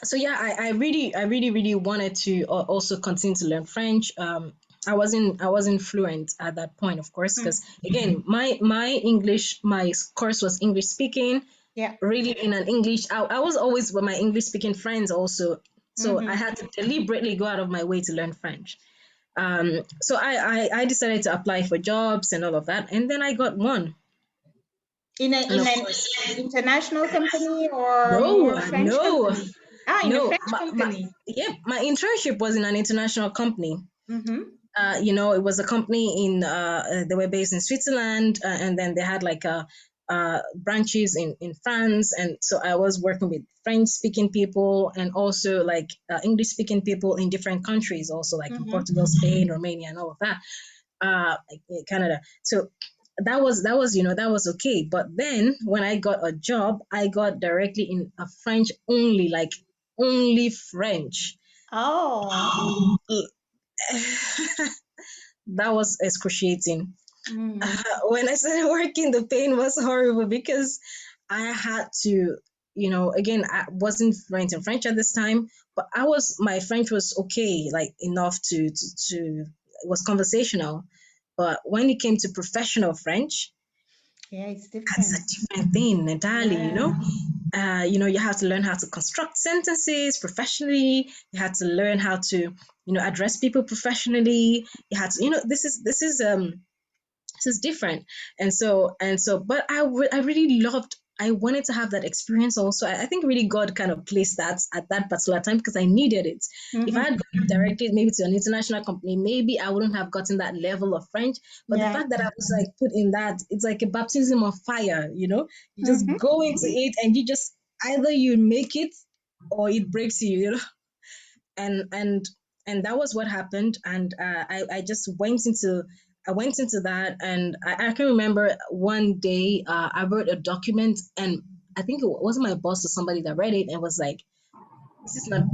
so yeah, I really wanted to also continue to learn French. I wasn't fluent at that point, of course, Mm. because again, my English, my course was English speaking, Yeah. really in an English. I was always with my English speaking friends also, so I Mm-hmm. had to deliberately go out of my way to learn French. So I decided to apply for jobs and all of that, and then I got one, and In of an course, international company or no, more French no, company? Ah, in a no, French company. yeah, my internship was in an international company. Mm-hmm. It was a company they were based in Switzerland, and then they had like branches in France. And so I was working with French speaking people and also like English speaking people in different countries, also like in Mm-hmm. Portugal, Spain, Romania, and all of that, like Canada. So that was okay. But then when I got a job, I got directly in a French only, like only French. Oh. That was excruciating. Mm-hmm. When I started working, the pain was horrible because I had to, again, I wasn't fluent in French at this time, but my French was okay, like enough it was conversational. But when it came to professional French, Yeah, it's that's a different. different thing entirely, Yeah. you have to learn how to construct sentences professionally. You had to learn how to, address people professionally. You had to, this is different. And so but I really loved, I wanted to have that experience also. I think really God kind of placed that at that particular time because I needed it. If I Mm-hmm. had gone directly maybe to an international company, maybe I wouldn't have gotten that level of French. But the Yeah. fact that I was like put in that, it's like a baptism of fire. You just Mm-hmm. go into it and you just either you make it or it breaks you, you know. And and that was what happened. And I just went into that. And I can remember one day I wrote a document, and I think it wasn't my boss or somebody that read it and was like,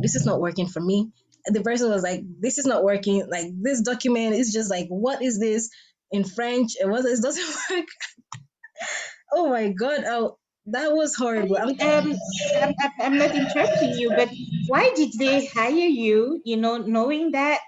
this is not working for me. And the person was like, this is not working, like this document is just like, what is this in French, and what, it doesn't work. Oh my god. Oh, that was horrible. Sorry, I'm not interrupting you, but why did they hire you, knowing that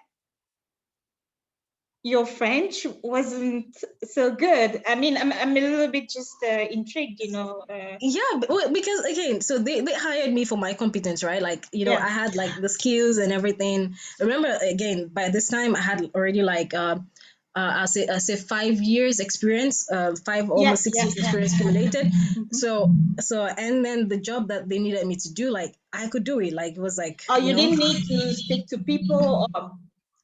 your French wasn't so good? I mean, I'm a little bit just intrigued, Yeah, well, because again, so they hired me for my competence, right? Like, you know, Yeah. I had like the skills and everything. Remember, again, by this time I had already like I say 5 years experience, five, Yeah, almost six yeah, years yeah. experience accumulated. Mhm. So and then the job that they needed me to do, like I could do it. Like it was like, Oh, you you know, didn't need to speak to people or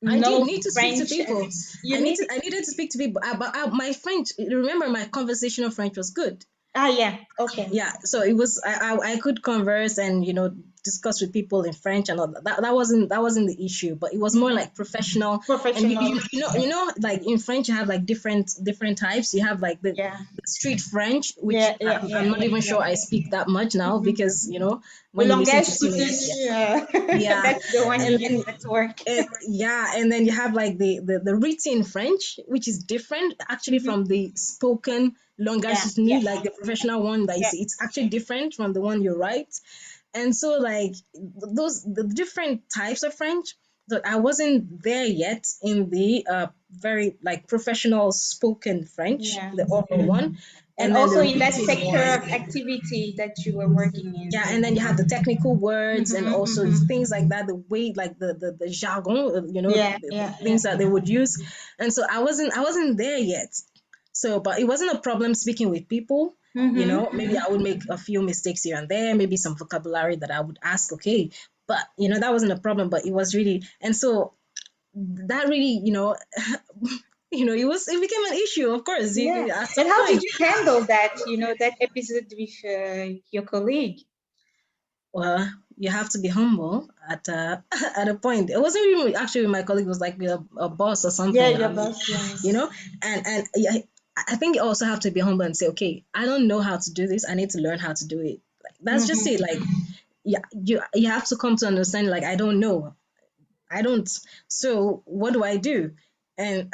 I did know need to speak to French. people. You need. I needed to speak to people. But my French, remember, my conversational French was good. Ah, yeah. Okay. Yeah, so it was, I could converse and, you know, discuss with people in French and all that. That wasn't the issue, but it was more Hmm. like professional. And Professional. you know, like in French you have like different types. You have like Yeah. the street French, which Yeah, yeah, I'm yeah, not yeah, even yeah. sure I speak that much now, Hmm. because you know, The when you listen to langage so many, soutenu, yeah, that's the one you and use then at work. yeah, and then you have like the written French, which is different actually Hmm. from the spoken langage Yeah, yeah, soutenu, like the professional one that you yeah. see. It's actually different from the one you write. And so like those the different types of French. So I wasn't there yet in the very like professional spoken French, Yeah. the oral one, And and then the also in that written sector of one. activity that you were working in. Yeah, and then you have the technical words and Hmm. also Hmm. things like that, the way like the jargon, you know, Yeah, the yeah, yeah. things that they would use. And so I wasn't there yet. So but it wasn't a problem speaking with people. You Hmm. know, maybe I would make a few mistakes here and there, maybe some vocabulary that I would ask, okay, but you know, that wasn't a problem. But it was really, and so that really, you know, you know, it became an issue, of course, Yeah. at And some how did point. you handle that, that episode with your colleague? Well, you have to be humble at at a point. It wasn't even actually my colleague, was like a boss or Yeah, something. your boss, yeah. You know, and yeah, I think you also have to be humble and say, okay, I don't know how to do this. I need to learn how to do it. Like, that's just Hmm. it. Like, yeah, you have to come to understand. Like, I don't know. I don't. So what do I do? And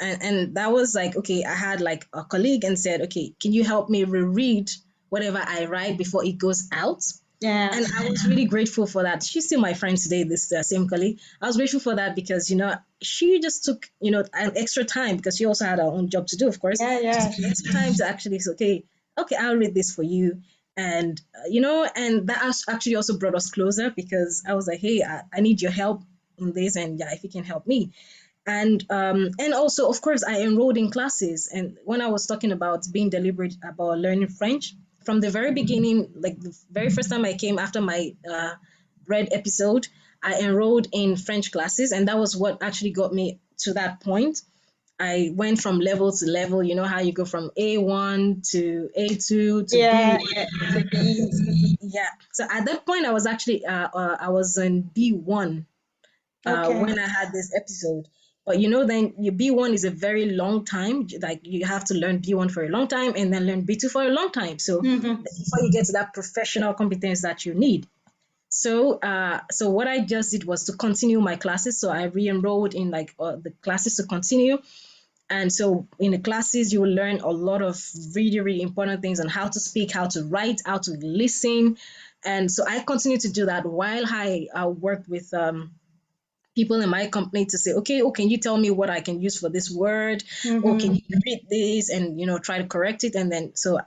that was like, okay, I had like a colleague and said, okay, can you help me reread whatever I write before it goes out? Yeah. And I was really grateful for that. She's still my friend today, this same colleague. I was grateful for that because, you know, she just took, you know, an extra time because she also had her own job to do, of course. Yeah, She yeah. took extra time to actually say, okay, I'll read this for you. And, you know, and that actually also brought us closer because I was like, hey, I need your help in this. And yeah, if you can help me. And also, of course, I enrolled in classes. And when I was talking about being deliberate about learning French, from the very beginning, like the very first time I came after my red episode, I enrolled in French classes, and that was what actually got me to that point. I went from level to level. You know how you go from A1 to A2 to Yeah, B1. yeah. To be. Yeah. So at that point, I was actually I was in B1 Okay. when I had this episode. But you know, then your B1 is a very long time. Like you have to learn B1 for a long time and then learn B2 for a long time. So Hmm. before you get to that professional competence that you need. So what I just did was to continue my classes. So I re-enrolled in like the classes to continue. And so in the classes, you will learn a lot of really, really important things on how to speak, how to write, how to listen. And so I continue to do that while I worked with people in my company to say, okay, oh, can you tell me what I can use for this word? Or can Hmm. you read this and, you know, try to correct it? And then, so,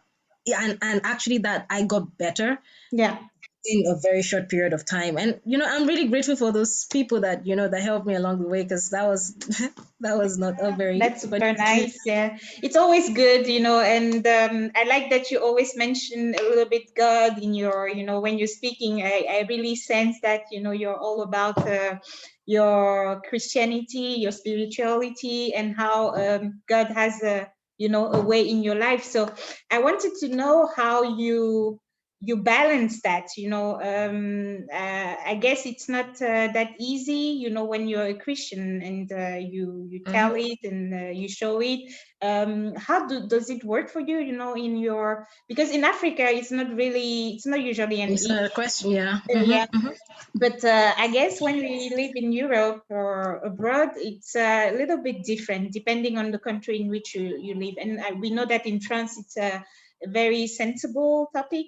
yeah, and actually that I got better Yeah. in a very short period of time. And, you know, I'm really grateful for those people that, you know, that helped me along the way because that was, that was not a very That's funny super experience. nice. Yeah, it's always good, and I like that you always mention a little bit God in your, when you're speaking. I really sense that, you're all about your Christianity, your spirituality, and how God has a way in your life. So I wanted to know how you balance that, I guess it's not that easy, when you're a Christian and you tell Mm-hmm. it and you show it. How does it work for you, in your, because in Africa it's not usually an It's issue. not a question, yeah. Yeah, Mm-hmm. but I guess when we live in Europe or abroad, it's a little bit different depending on the country in which you live. And we know that in France, it's a very sensible topic,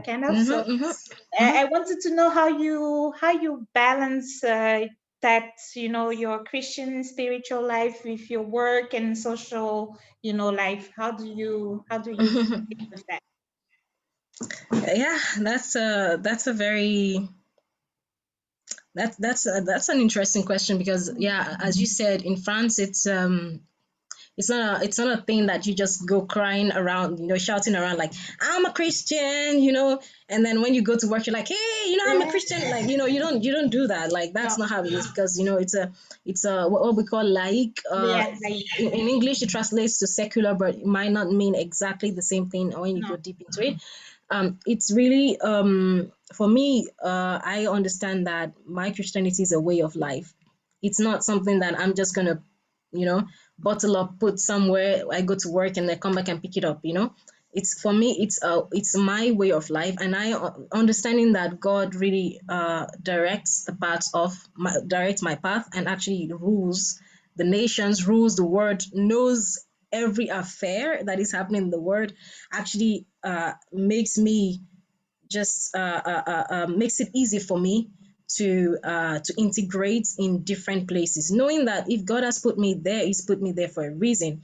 kind of. So Mm-hmm. Mm-hmm. I wanted to know how you balance that, your Christian spiritual life with your work and social, life. How do you Mm-hmm. deal with that? Yeah, that's a very that's an interesting question because yeah, as you said, in France it's not a thing that you just go crying around, shouting around like I'm a Christian, and then when you go to work you're like, hey, I'm a Yeah. Christian, like, you don't do that. Like, that's No. not how it is because it's a what we call laik. Yeah. Like, In English it translates to secular, but it might not mean exactly the same thing when you go no. deep into it. It's really, for me, I understand that my Christianity is a way of life. It's not something that I'm just gonna, you know bottle up, put somewhere, I go to work and I come back and pick it up. It's, for me, it's my way of life, and I understanding that God really directs my path, and actually rules the nations, rules the world, knows every affair that is happening in the world, actually makes me just makes it easy for me to integrate in different places, knowing that if God has put me there, He's put me there for a reason.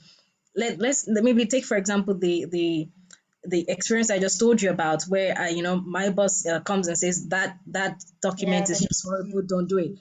Let maybe take for example the experience I just told you about, where my boss comes and says that Yeah. document is just horrible, don't do it.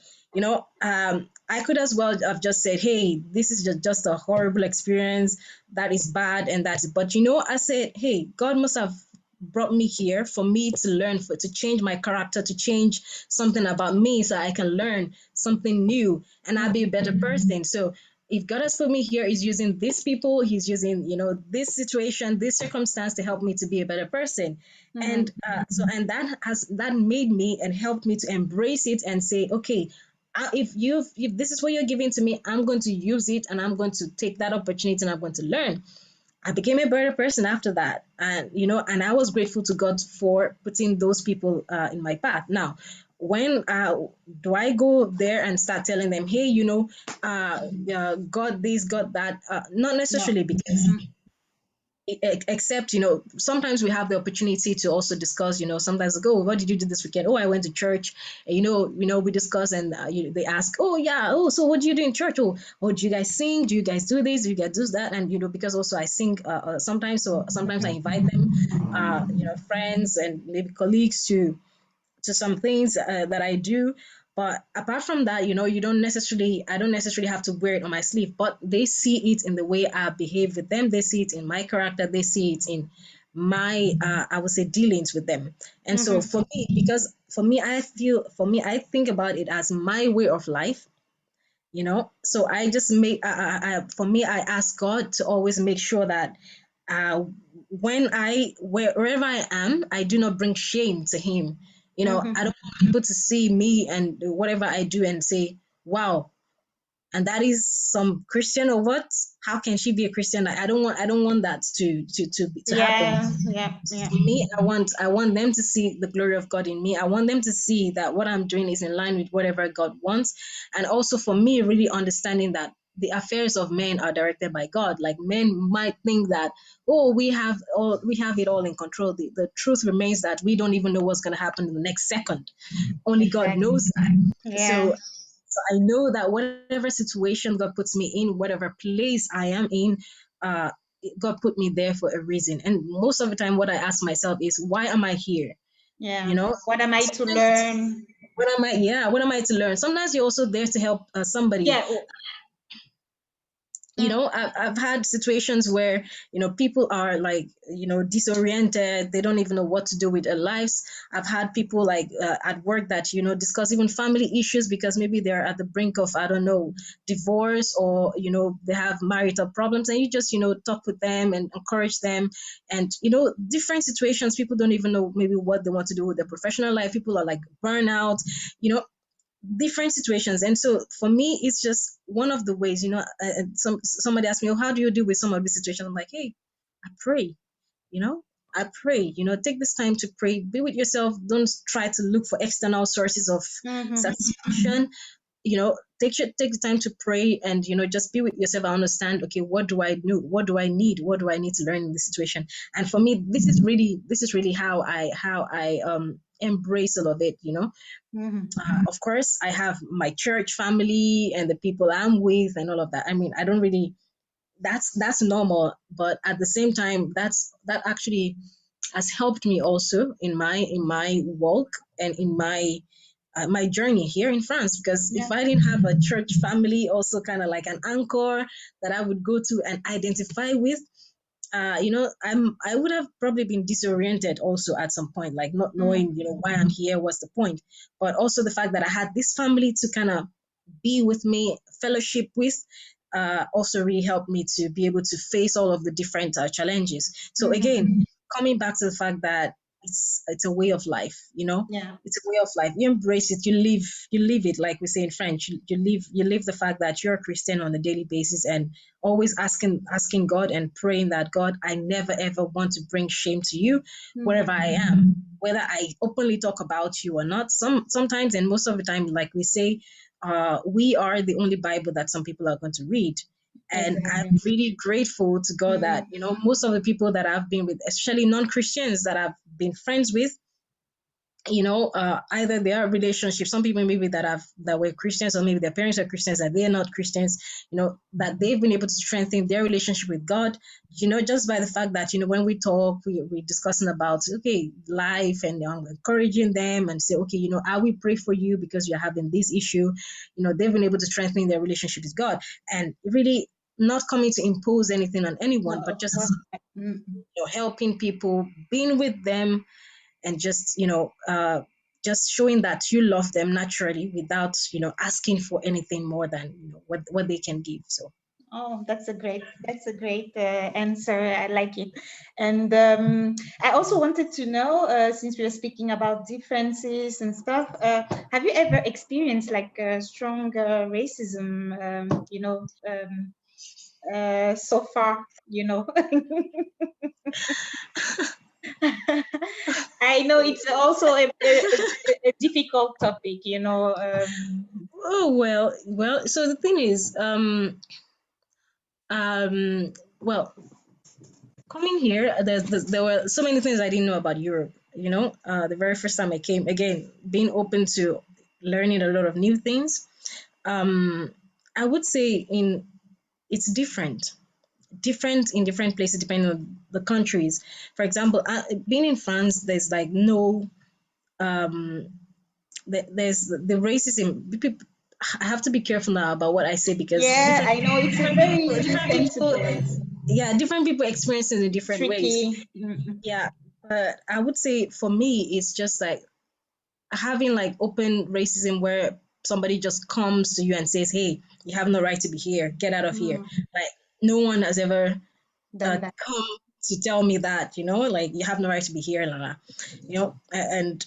I could as well have just said, hey, this is just a horrible experience, that is bad, and that's, but I said, hey, God must have brought me here for me to learn, for to change my character, to change something about me so I can learn something new and I'll be a Mm-hmm. better person. So if God has put me here, He's using these people, He's using, this situation, this circumstance to help me to be a better person. Mm-hmm. And that made me and helped me to embrace it and say, okay, if this is what you're giving to me, I'm going to use it, and I'm going to take that opportunity, and I'm going to learn. I became a better person after that, and I was grateful to God for putting those people in my path. Now, when do I go there and start telling them, hey, God this, God that? Not No. necessarily, because except, sometimes we have the opportunity to also discuss. Sometimes like, oh, what did you do this weekend? Oh, I went to church. And, we discuss, and they ask, oh yeah, oh, so what do you do in church? Oh, do you guys sing? Do you guys do this? Do you guys do that? And because also I sing sometimes, so sometimes I Mm-hmm. invite them, friends and maybe colleagues to some things that I do. But apart from that, I don't necessarily have to wear it on my sleeve, but they see it in the way I behave with them. They see it in my character. They see it in my, I would say, dealings with them. And so Mm-hmm. for me, because I think about it as my way of life. So I just make for me, I ask God to always make sure that uh wherever I am, I do not bring shame to Him. I Mm-hmm. don't want people to see me and whatever I do and say, wow, and that is some Christian or what? How can she be a Christian? I don't want that to happen. Yeah. Yeah. Yeah. For me, I want them to see the glory of God in me. I want them to see that what I'm doing is in line with whatever God wants. And also for me, really understanding that the affairs of men are directed by God. Like, men might think that, oh, we have it all in control. The truth remains that we don't even know what's going to happen in the next second. Only God Exactly. knows that. Yeah. So I know that whatever situation God puts me in, whatever place I am in, uh, God put me there for a reason. And most of the time, what I ask myself is, why am I here? You Yeah. know, What am I to sometimes, learn? what am I to learn? Sometimes you're also there to help somebody. Yeah. Oh, I've had situations where people are like disoriented. They don't even know what to do with their lives. I've had people like at work that discuss even family issues because maybe they're at the brink of, I don't know, divorce, or they have marital problems, and you just talk with them and encourage them. And different situations, people don't even know maybe what they want to do with their professional life. People are like burnout, you know different situations. And so for me, it's just one of the ways. Somebody asked me, oh, how do you deal with some of these situations? I'm like, hey, I pray. you know I pray. Take this time to pray, be with yourself. Don't try to look for external sources of Mm-hmm. satisfaction. Take the time to pray, and just be with yourself and understand, okay, what do I do, what do I need to learn in this situation. And for me, this is really how I embrace all of it. Mm-hmm. Of course, I have my church family and the people I'm with and all of that. I mean, I don't really, that's normal, but at the same time, that actually has helped me also in my walk and in my journey here in France. Because if Yeah. I didn't have a church family, also kind of like an anchor that I would go to and identify with, I would have probably been disoriented also at some point, like not Mm. knowing, why I'm here, what's the point. But also the fact that I had this family to kind of be with me, fellowship with, also really helped me to be able to face all of the different challenges. So Mm-hmm. again, coming back to the fact that it's a way of life. Yeah. It's a way of life. You embrace it. You live it, like we say in French. You live the fact that you're a Christian on a daily basis, and always asking God and praying that, God, I never ever want to bring shame to you Mm-hmm. wherever I am, whether I openly talk about you or not. Sometimes, and most of the time, like we say, we are the only Bible that some people are going to read. And I'm Exactly. really grateful to God that, Mm. most of the people that I've been with, especially non-Christians that I've been friends with, either they are relationships, some people maybe that were Christians, or maybe their parents are Christians and they're not Christians, that they've been able to strengthen their relationship with God, just by the fact that, when we talk, we're discussing about, okay, life, and encouraging them and say, okay, I will pray for you because you're having this issue. They've been able to strengthen their relationship with God, and really not coming to impose anything on No, anyone, but of just course. Mm-hmm. helping people, being with them, and just showing that you love them naturally without asking for anything more than what they can give. So Oh, that's a great answer. I like it. And I also wanted to know, since we are speaking about differences and stuff, have you ever experienced like strong racism, so far, I know it's also a difficult topic, well, so the thing is, well, coming here, there were so many things I didn't know about Europe. The very first time I came, again, being open to learning a lot of new things. I would say in it's different in different places depending on the countries. For example, being in France, there's like no, there's the racism. People, I have to be careful now about what I say because yeah, I know it's a very different people, sensible, yeah, different people experience it in different ways. tricky. Mm-mm. Yeah, but I would say for me, it's just like having like open racism where somebody just comes to you and says, "Hey, you have no right to be here. Get out of here." Mm, Like no one has ever done that. come to tell me that, like you have no right to be here, la, la. And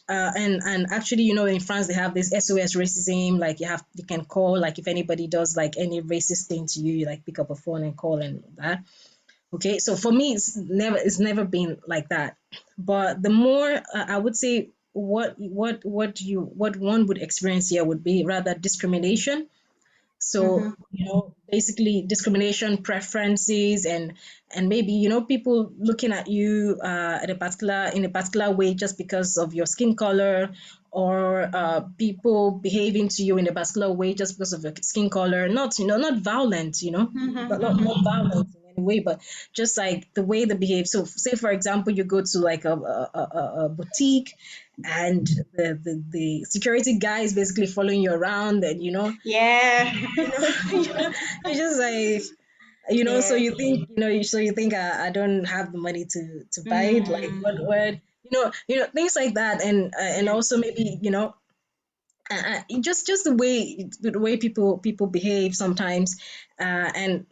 actually, in France they have this SOS racism. Like you can call, like if anybody does like any racist thing to you, you like pick up a phone and call and that. Okay, so for me, it's never been like that. But the more I would say, what one would experience here would be rather discrimination. So Mm-hmm. basically discrimination, preferences, and maybe people looking at you in a particular way just because of your skin color, or people behaving to you in a particular way just because of your skin color. Not violent, not Mm-hmm. violent in any way, but just like the way they behave. So say for example, you go to like a boutique, and the security guy is basically following you around, and Yeah. you know, you're just like, So Yes. you think, I don't have the money to buy it, like Mm. what, things like that, and Yeah. also maybe, just the way people behave sometimes, and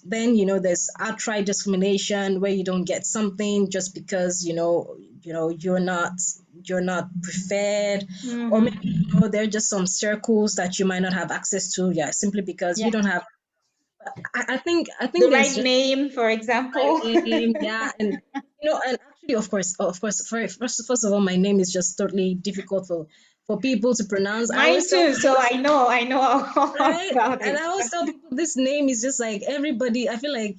then, there's outright discrimination where you don't get something just because, you're not preferred, or maybe, Mm-hmm. there are just some circles that you might not have access to, yeah, simply because you Yeah. don't have. I think The there's right just name, for my example. name, yeah, and actually, of course, first of all, my name is just totally difficult for people to pronounce. I Mine always tell too. So people, I know all right, about and it. I always tell people this name is just like everybody. I feel like,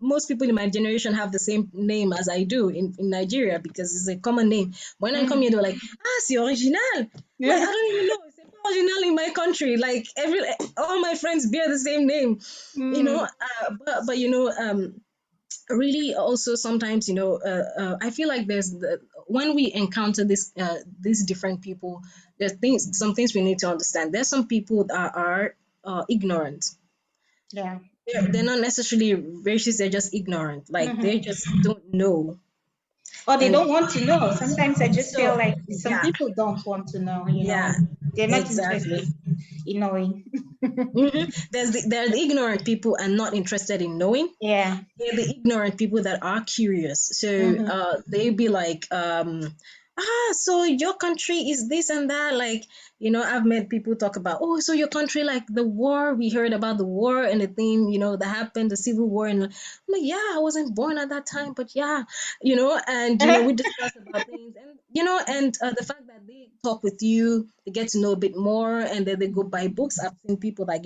most people in my generation have the same name as I do in Nigeria, because it's a common name. When I come Mm. here, they're like, "Ah, c'est original." Like, I Yeah. don't even know. It's pas original in my country. Like, all my friends bear the same name. Mm. But really, also sometimes, I feel like when we encounter these different people, there's some things we need to understand. There's some people that are ignorant. Yeah. They're not necessarily racist, they're just ignorant, like they Hmm. just don't know. Or they And don't want to know. Sometimes I just feel so, like some yeah, people don't want to know, you yeah, know. They're not exactly. interested in knowing. There's the ignorant people and not interested in knowing. Yeah. They're the ignorant people that are curious. So, Hmm. they be like, so your country is this and that. Like, I've met people talk about, oh, so your country, like the war, we heard about the war and the thing, that happened, the civil war. And I'm like, yeah, I wasn't born at that time, but yeah, and, we discuss about things, and the fact that they talk with you, they get to know a bit more, and then they go buy books. I've seen people like,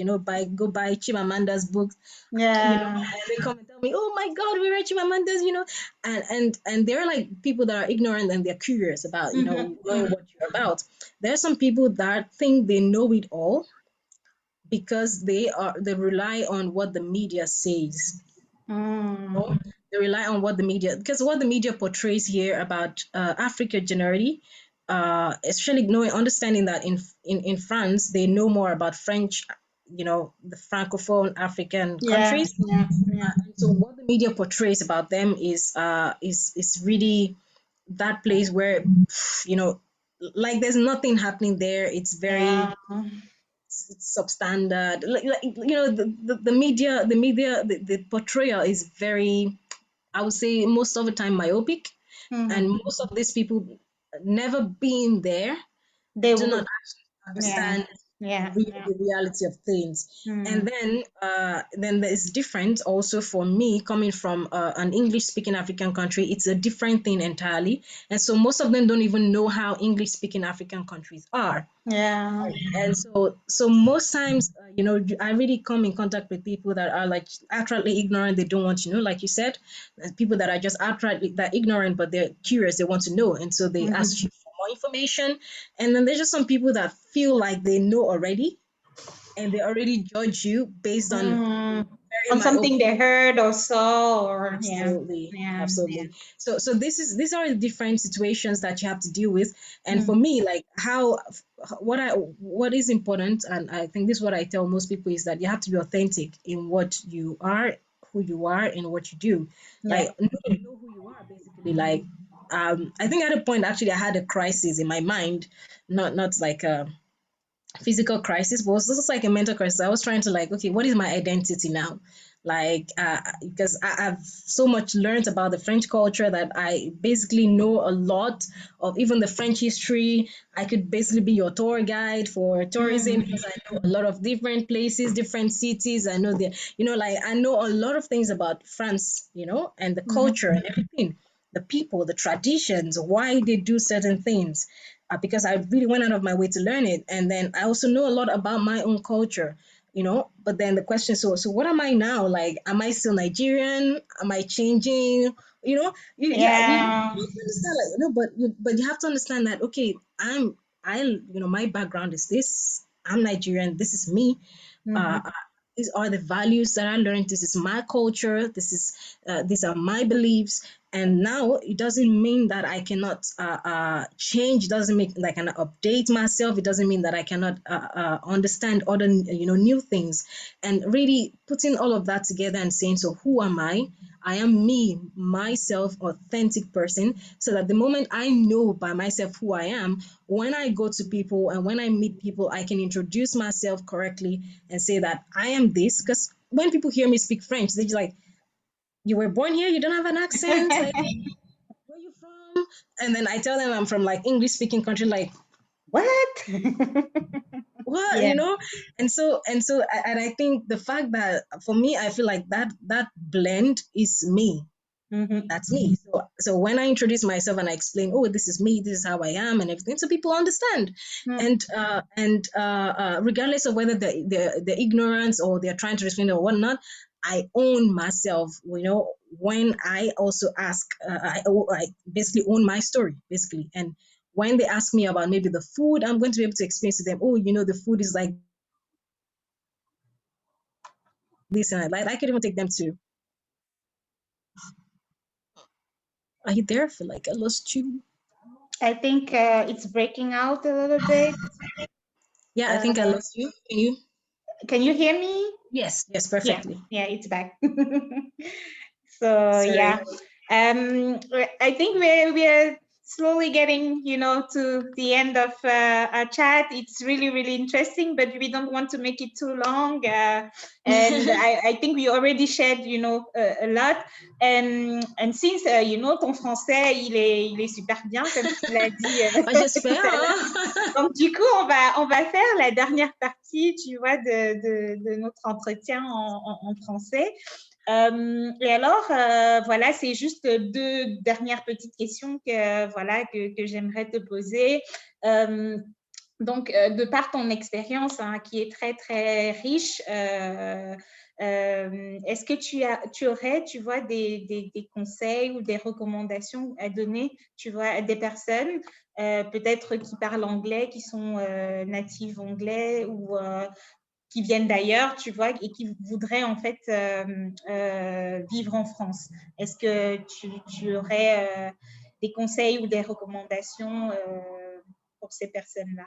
go buy Chimamanda's books, Yeah. and they come and tell me, "Oh my God, we read Chimamanda's," and they're like people that are ignorant and they're curious about, Hmm. knowing what you're about. There are some people that think they know it all because they rely on what the media says. Mm. know, They rely on what the media, because what the media portrays here about Africa generally, especially knowing understanding that in France they know more about French, the francophone African Yeah. countries. Yeah. Yeah. And so what the media portrays about them is really that place where, you know like there's nothing happening there. It's very, Yeah. it's substandard. The portrayal is very, I would say, most of the time myopic, and Hmm. most of these people never been there They do not would. actually Yeah. understand Yeah. Yeah. the reality of things. And Mm. then there is different also for me coming from an English speaking African country. It's a different thing entirely, and so most of them don't even know how English speaking African countries are. Yeah. And so most times, I really come in contact with people that are like outrightly ignorant. They don't want to know, like you said, and people that are just outrightly that ignorant, but they're curious, they want to know, and so they ask Hmm. you for more information. And then there's just some people that feel like they know already, and they already judge you based on Mm. very On something myopic. they heard or saw, or yeah. Absolutely, Yeah. Yeah. absolutely. So these are the different situations that you have to deal with. And for Mm. me, like what is important, and I think this is what I tell most people, is that you have to be authentic in what you are, who you are, and what you do. Yeah. Like, know who you are, basically. Like, I think at a point actually I had a crisis in my mind, not like a physical crisis, but it was just like a mental crisis. I was trying to, like, okay, what is my identity now? Like, because I've so much learned about the French culture that I basically know a lot of even the French history. I could basically be your tour guide for tourism Mm. because I know a lot of different places, different cities. I know like I know a lot of things about France, and the Hmm. culture and everything, the people, the traditions, why they do certain things, because I really went out of my way to learn it. And then I also know a lot about my own culture, But then the question, so what am I now? Like, am I still Nigerian? Am I changing? Yeah, Yeah. you have to understand, like, but you have to understand that, okay, my background is this. I'm Nigerian. This is me. Uh, Hmm. uh, these are the values that I learned. This is my culture. These are my beliefs, And now it doesn't mean that I cannot change. It doesn't mean that I cannot update myself. It doesn't mean that I cannot understand other, new things. And really putting all of that together and saying, so who am I? I am me, myself, authentic person. So that the moment I know by myself who I am, when I go to people and when I meet people, I can introduce myself correctly and say that I am this. Because when people hear me speak French, they're just like, you were born here, you don't have an accent, like where you from? And then I tell them I'm from like English speaking country, like What? what, Yeah. and I think the fact that for me, I feel like that blend is me. Mhm. That's me. So when I introduce myself and I explain, oh, this is me, this is how I am, and everything, so people understand. Mm. And regardless of whether the ignorance or they're trying to explain it or whatnot, I own myself. When I also ask, I basically own my story, basically. And when they ask me about maybe the food, I'm going to be able to explain to them, oh, the food is like this, and I could even take them to. Are you there? I feel like I lost you. I think it's breaking out a little bit. Yeah, I think I Uh, lost you. Can you? can you hear me? Yes, Yeah, perfectly. yeah, it's back. So Sorry. yeah, I think we're slowly getting, to the end of our chat. It's really, really interesting, but we don't want to make it too long. And I think we already shared, a lot. And since, ton français, il est super bien, comme tu l'as dit Bah, tout j'espère, à l'heure. hein. Donc, du coup, on va faire la dernière partie, tu vois, de notre entretien en français. Et alors, voilà, c'est juste deux dernières petites questions que j'aimerais te poser. Donc, de par ton expérience, hein, qui est très, très riche, est-ce que tu aurais, tu vois, des conseils ou des recommandations à donner, tu vois, à des personnes, peut-être qui parlent anglais, qui sont natives anglais ou qui viennent d'ailleurs, tu vois, et qui voudraient en fait vivre en France? Est-ce que tu aurais des conseils ou des recommandations pour ces personnes-là?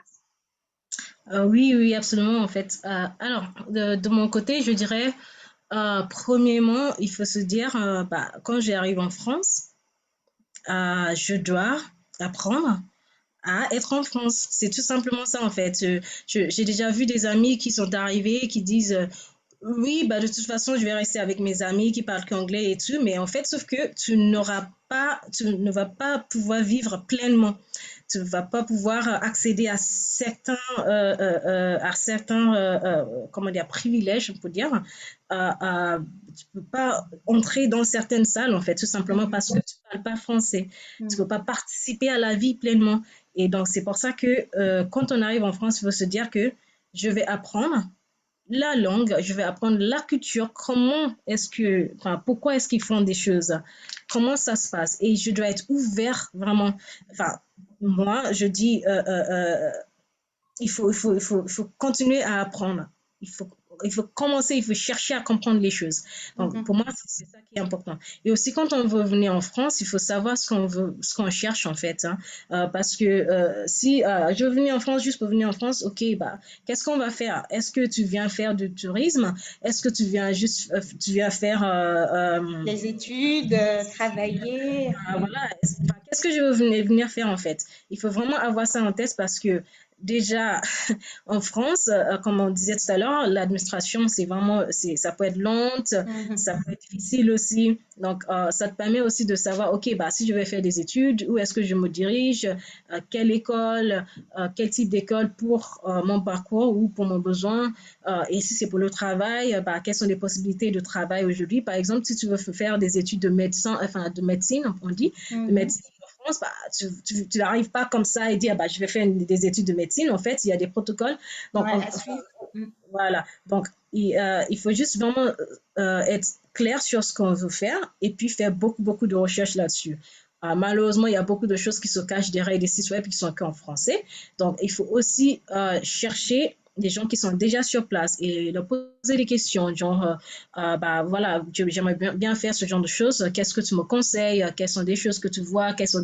Oui, oui, absolument, en fait. Alors, de mon côté, je dirais, premièrement, il faut se dire, quand j'arrive en France, je dois apprendre à être en France. C'est tout simplement ça, en fait. J'ai déjà vu des amis qui sont arrivés, qui disent, oui, bah, de toute façon, je vais rester avec mes amis qui parlent qu'anglais et tout, mais en fait, sauf que tu ne vas pas pouvoir vivre pleinement. Tu ne vas pas pouvoir accéder à certains comment dire, privilèges, on peut dire. Tu ne peux pas entrer dans certaines salles, en fait, tout simplement parce que tu ne parles pas français. Tu ne peux pas participer à la vie pleinement. Et donc, c'est pour ça que quand on arrive en France, il faut se dire que je vais apprendre la langue, je vais apprendre la culture, pourquoi est-ce qu'ils font des choses, comment ça se passe. Et je dois être ouvert vraiment. Enfin, moi, je dis, il faut continuer à apprendre. Il faut, il faut commencer, il faut chercher à comprendre les choses. Donc, pour moi, c'est ça qui est important. Et aussi, quand on veut venir en France, il faut savoir ce qu'on veut, ce qu'on cherche en fait. Hein. Parce que si je veux venir en France juste pour venir en France, ok, bah, qu'est-ce qu'on va faire? Est-ce que tu viens faire du tourisme? Est-ce que tu viens faire Les études, travailler. voilà, qu'est-ce que je veux venir faire en fait? Il faut vraiment avoir ça en tête parce que déjà en France, comme on disait tout à l'heure, l'administration ça peut être lente, ça peut être difficile aussi. Donc ça te permet aussi de savoir, ok, bah si je vais faire des études, où est-ce que je me dirige, quelle école, quel type d'école pour mon parcours ou pour mon besoin, et si c'est pour le travail, bah quelles sont les possibilités de travail aujourd'hui? Par exemple, si tu veux faire des études de médecin, enfin de médecine, on dit, de médecine en France, bah, tu n'arrives pas comme ça et dire, bah, je vais faire des études de médecine. En fait, il y a des protocoles. Donc, Ouais, à suivre. voilà. Donc, il faut juste vraiment être clair sur ce qu'on veut faire et puis faire beaucoup, beaucoup de recherches là-dessus. Malheureusement, il y a beaucoup de choses qui se cachent derrière des sites web qui sont qu'en français. Donc, il faut aussi chercher des gens qui sont déjà sur place et leur poser des questions, genre, bah voilà, j'aimerais bien faire ce genre de choses. Qu'est-ce que tu me conseilles? Quelles sont des choses que tu vois? Quels sont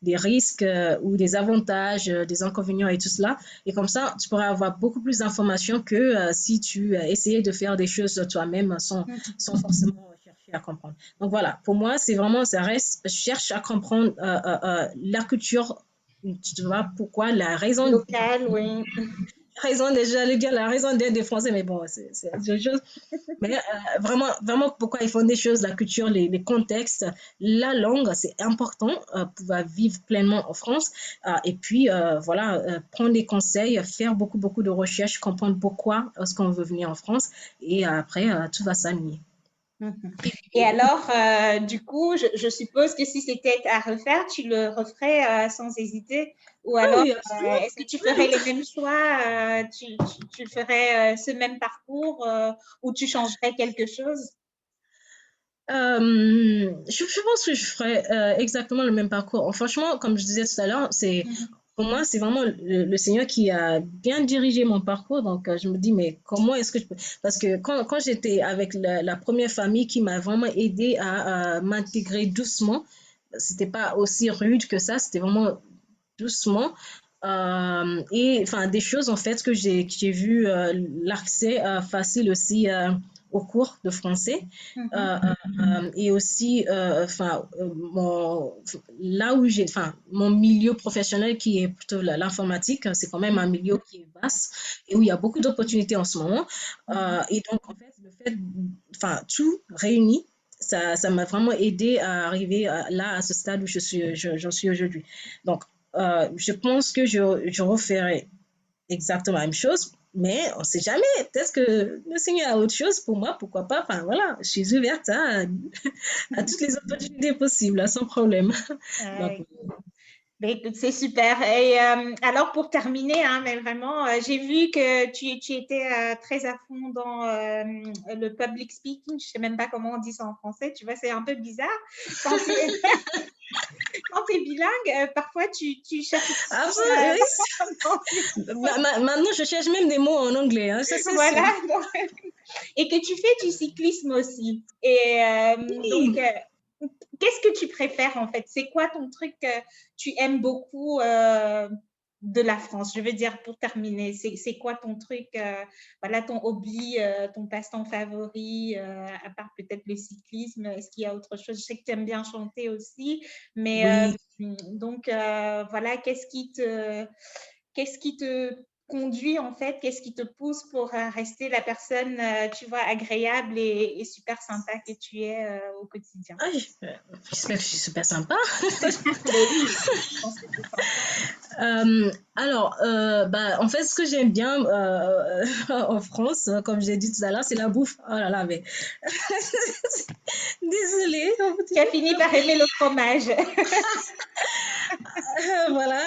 des risques ou des avantages, des inconvénients et tout cela. Et comme ça, tu pourras avoir beaucoup plus d'informations que si tu essayais de faire des choses toi-même sans forcément chercher à comprendre. Donc voilà, pour moi, c'est vraiment, ça reste, je cherche à comprendre la culture, tu vois, pourquoi, Local, oui. j'allais dire la raison d'être des Français, mais bon, c'est autre chose. Mais vraiment, vraiment, pourquoi ils font des choses, la culture, les contextes, la langue, c'est important pour pouvoir vivre pleinement en France. Et puis, voilà, prendre des conseils, faire beaucoup, beaucoup de recherches, comprendre pourquoi est-ce qu'on veut venir en France. Et après, tout va s'aligner. Mhm. Et alors, du coup, je suppose que si c'était à refaire, tu le referais sans hésiter. Ou Ah alors, oui, absolument. est-ce que tu ferais les mêmes choix? Tu ferais ce même parcours ou tu changerais quelque chose? Je pense que je ferais exactement le même parcours. Franchement, comme je disais tout à l'heure, Mhm. pour moi, c'est vraiment le Seigneur qui a bien dirigé mon parcours. Donc, je me dis, mais comment est-ce que je peux... Parce que quand j'étais avec la première famille qui m'a vraiment aidé à m'intégrer doucement, c'était pas aussi rude que ça, c'était vraiment doucement. Et enfin, des choses en fait que j'ai vu l'accès facile aussi au cours de français. Mhm. Euh, et aussi, enfin, là où enfin, mon milieu professionnel qui est plutôt l'informatique, c'est quand même un milieu qui est vaste et où il y a beaucoup d'opportunités en ce moment. Mhm. Et donc, en fait, enfin, tout réuni, ça m'a vraiment aidé à arriver là, à ce stade où j'en suis aujourd'hui. Donc, je pense que je referai exactement la même chose, mais on ne sait jamais. Peut-être que le Seigneur a autre chose pour moi, pourquoi pas. Enfin, voilà, je suis ouverte à toutes les opportunités possibles, sans problème. Donc, Ouais. Ben, écoute, c'est super. Et alors, pour terminer, hein, mais vraiment, j'ai vu que tu étais très à fond dans le public speaking. Je sais même pas comment on dit ça en français. Tu vois, c'est un peu bizarre. Quand tu es, quand tu es bilingue, parfois tu cherches absolument, dans maintenant, je cherche même des mots en anglais, hein, ça c'est sûr. voilà. Et que tu fais du cyclisme aussi. Et donc, Oui. qu'est-ce que tu préfères en fait? C'est quoi ton truc que tu aimes beaucoup de la France? Je veux dire, pour terminer, c'est quoi ton truc, voilà, ton hobby, ton passe-temps favori, à part peut-être le cyclisme? Est-ce qu'il y a autre chose? Je sais que tu aimes bien chanter aussi, mais Oui. donc voilà, qu'est-ce qui te conduit en fait? Qu'est-ce qui te pousse pour rester la personne, tu vois, agréable et super sympa que tu es au quotidien? Ah, j'espère que je suis super sympa. Mais oui, je pense que c'est sympa. Alors, bah, en fait, ce que j'aime bien en France, comme j'ai dit tout à l'heure, c'est la bouffe. Oh là là, mais désolée, on peut Tu as toujours fini faire. par aimer le fromage. Voilà,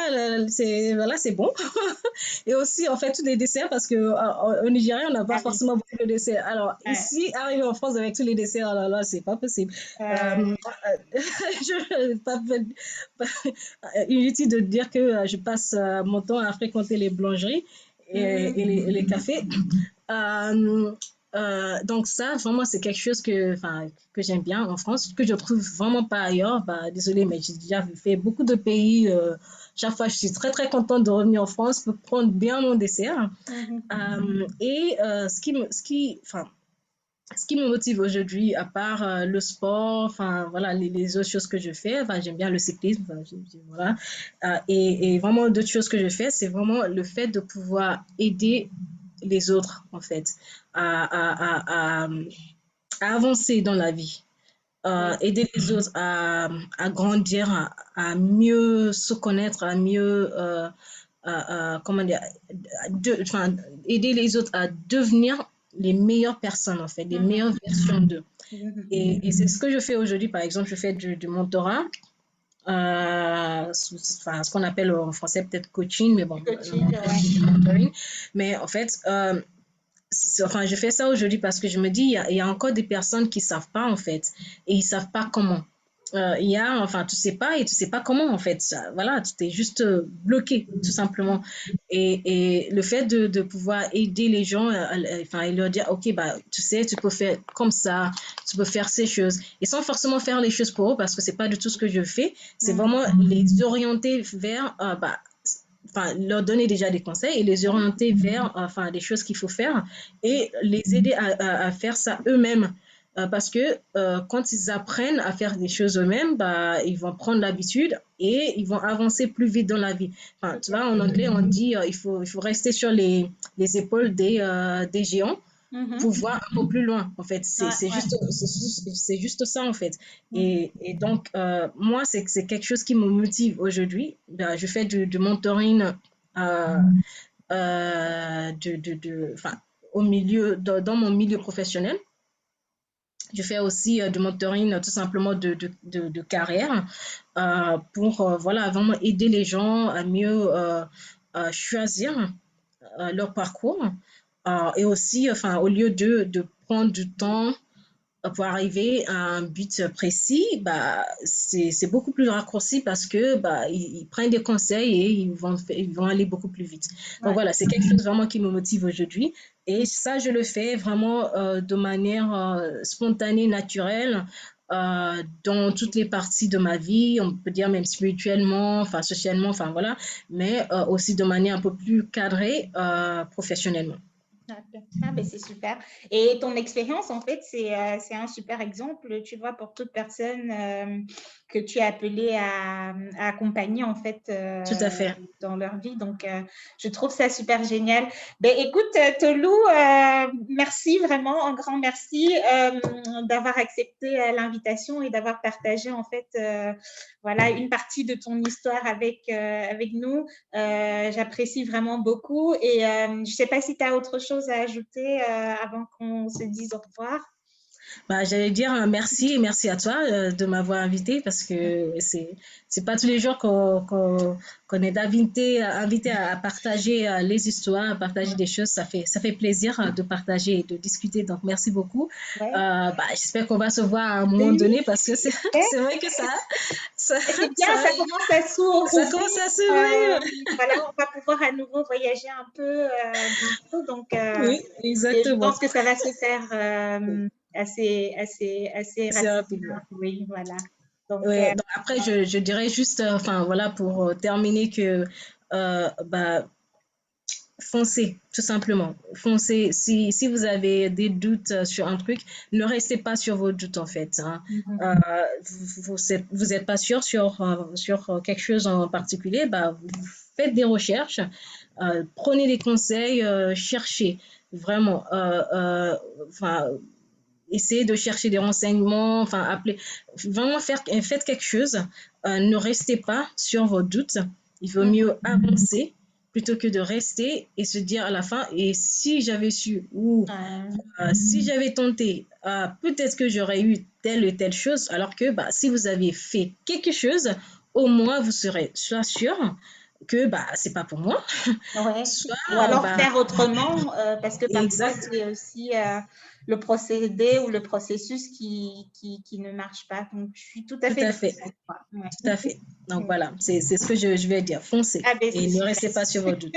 c'est bon. Et aussi, en fait, tous les desserts, parce que au Nigeria, on n'a pas Ah oui. forcément beaucoup de desserts. Alors, Ouais. ici, arriver en France avec tous les desserts, oh là là, c'est pas possible. Pas, inutile de dire que je passe mon temps à fréquenter les boulangeries Mhm. et les cafés. Euh, donc ça, vraiment, c'est quelque chose que j'aime bien en France, que je trouve vraiment pas ailleurs. Bah, désolée, mais j'ai déjà fait beaucoup de pays. Chaque fois, je suis très, très contente de revenir en France pour prendre bien mon dessert. Mhm. Et ce qui me motive aujourd'hui, à part le sport, enfin voilà, les autres choses que je fais, enfin j'aime bien le cyclisme, enfin, voilà, et vraiment d'autres choses que je fais, c'est vraiment le fait de pouvoir aider les autres en fait à, à, à, à avancer dans la vie, Oui. aider les autres à grandir, mieux se connaître, à mieux comment dire, enfin, aider les autres à devenir les meilleures personnes, en fait, les Mhm. meilleures versions d'eux. Mhm. Et c'est ce que je fais aujourd'hui. Par exemple, je fais du mentorat, enfin, ce qu'on appelle en français peut-être coaching, mais bon, Du coaching, ouais. mentoring. Mais en fait, enfin, je fais ça aujourd'hui parce que je me dis, il y a encore des personnes qui ne savent pas, en fait, et ils ne savent pas comment. enfin, tu sais pas comment, en fait. Voilà, tu t'es juste bloqué, tout simplement. Et le fait de pouvoir aider les gens, enfin, et leur dire, OK, bah, tu sais, tu peux faire comme ça, tu peux faire ces choses. Et sans forcément faire les choses pour eux, parce que c'est pas du tout ce que je fais. C'est vraiment les orienter vers, enfin, leur donner déjà des conseils et les orienter vers enfin, des choses qu'il faut faire et les aider à faire ça eux-mêmes. Parce que quand ils apprennent à faire des choses eux-mêmes, bah, ils vont prendre l'habitude et ils vont avancer plus vite dans la vie. Enfin, tu vois, en anglais, on dit il faut rester sur les épaules des géants pour voir un peu plus loin, en fait. Ouais, ouais. C'est juste ça, en fait. Et donc, moi, c'est quelque chose qui me motive aujourd'hui. Ben, je fais du mentoring euh, enfin, dans mon milieu professionnel. Je fais aussi du mentoring tout simplement de carrière pour voilà, vraiment aider les gens à mieux choisir leur parcours et aussi, enfin, au lieu de prendre du temps pour arriver à un but précis, bah, c'est beaucoup plus raccourci parce que bah, ils prennent des conseils et ils vont aller beaucoup plus vite. Donc Ouais. voilà, c'est quelque chose vraiment qui me motive aujourd'hui. Et ça, je le fais vraiment de manière spontanée, naturelle, dans toutes les parties de ma vie, on peut dire même spirituellement, enfin socialement, enfin voilà, mais aussi de manière un peu plus cadrée professionnellement. Ah, ben c'est super. Et ton expérience, en fait, c'est un super exemple, tu vois, pour toute personne que tu es appelée à accompagner, en fait, Tout à fait. dans leur vie. Donc, je trouve ça super génial. Ben, écoute, Tolu, merci vraiment, un grand merci d'avoir accepté l'invitation et d'avoir partagé, en fait, voilà, une partie de ton histoire avec nous. J'apprécie vraiment beaucoup et je ne sais pas si tu as autre chose à ajouter avant qu'on se dise au revoir. Bah, j'allais dire merci et merci à toi de m'avoir invité parce que c'est pas tous les jours qu'on est invité à partager les histoires, à partager des choses. Ça fait plaisir de partager et de discuter. Donc, merci beaucoup. Ouais. Bah, j'espère qu'on va se voir à un moment Oui, donné parce que c'est vrai que ça, c'est bien, ça, ça commence à ça s'ouvrir. commence à s'ouvrir. Voilà, on va pouvoir à nouveau voyager un peu bientôt. Donc, Oui, et je exactement. pense que ça va se faire assez C'est rapidement. rapidement. Oui, voilà. Donc, Ouais, donc après, je dirais juste, enfin voilà, pour terminer que bah, foncez, tout simplement. Foncez. Si vous avez des doutes sur un truc, ne restez pas sur vos doutes en fait. Hein. Euh, vous êtes pas sûr sur quelque chose en particulier, bah, vous faites des recherches, prenez des conseils, cherchez vraiment. Enfin, essayez de chercher des renseignements, enfin, appelez, vraiment faites quelque chose. Ne restez pas sur vos doutes. Il vaut mieux avancer plutôt que de rester et se dire à la fin, et si j'avais su ou si j'avais tenté, peut-être que j'aurais eu telle et telle chose, alors que bah, si vous avez fait quelque chose, au moins vous serez soit sûr que bah, c'est pas pour moi, ouais. soit Ou alors bah, faire autrement, parce que parfois exact, c'est aussi le procédé ou le processus qui ne marche pas. Donc, je suis tout à tout fait à d'accord fait. avec toi. Ouais. Tout à fait. Donc voilà, c'est ce que je vais dire. Foncez Ah ben et c'est ne super. restez pas sur vos doutes.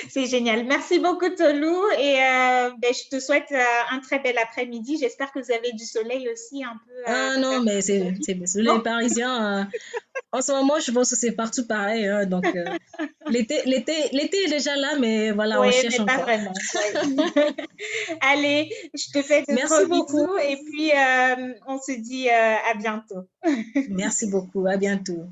C'est génial. Merci beaucoup, Tolu. Et ben, je te souhaite un très bel après-midi. J'espère que vous avez du soleil aussi un peu Ah non, mais aujourd'hui. les Non? Parisiens, en ce moment, je pense que c'est partout pareil. Hein, donc l'été est déjà là, mais voilà, on Oui, cherche mais pas encore. vraiment. Ouais. Allez, je te fais de Merci gros beaucoup. bisous et puis on se dit à bientôt. Merci beaucoup. À bientôt.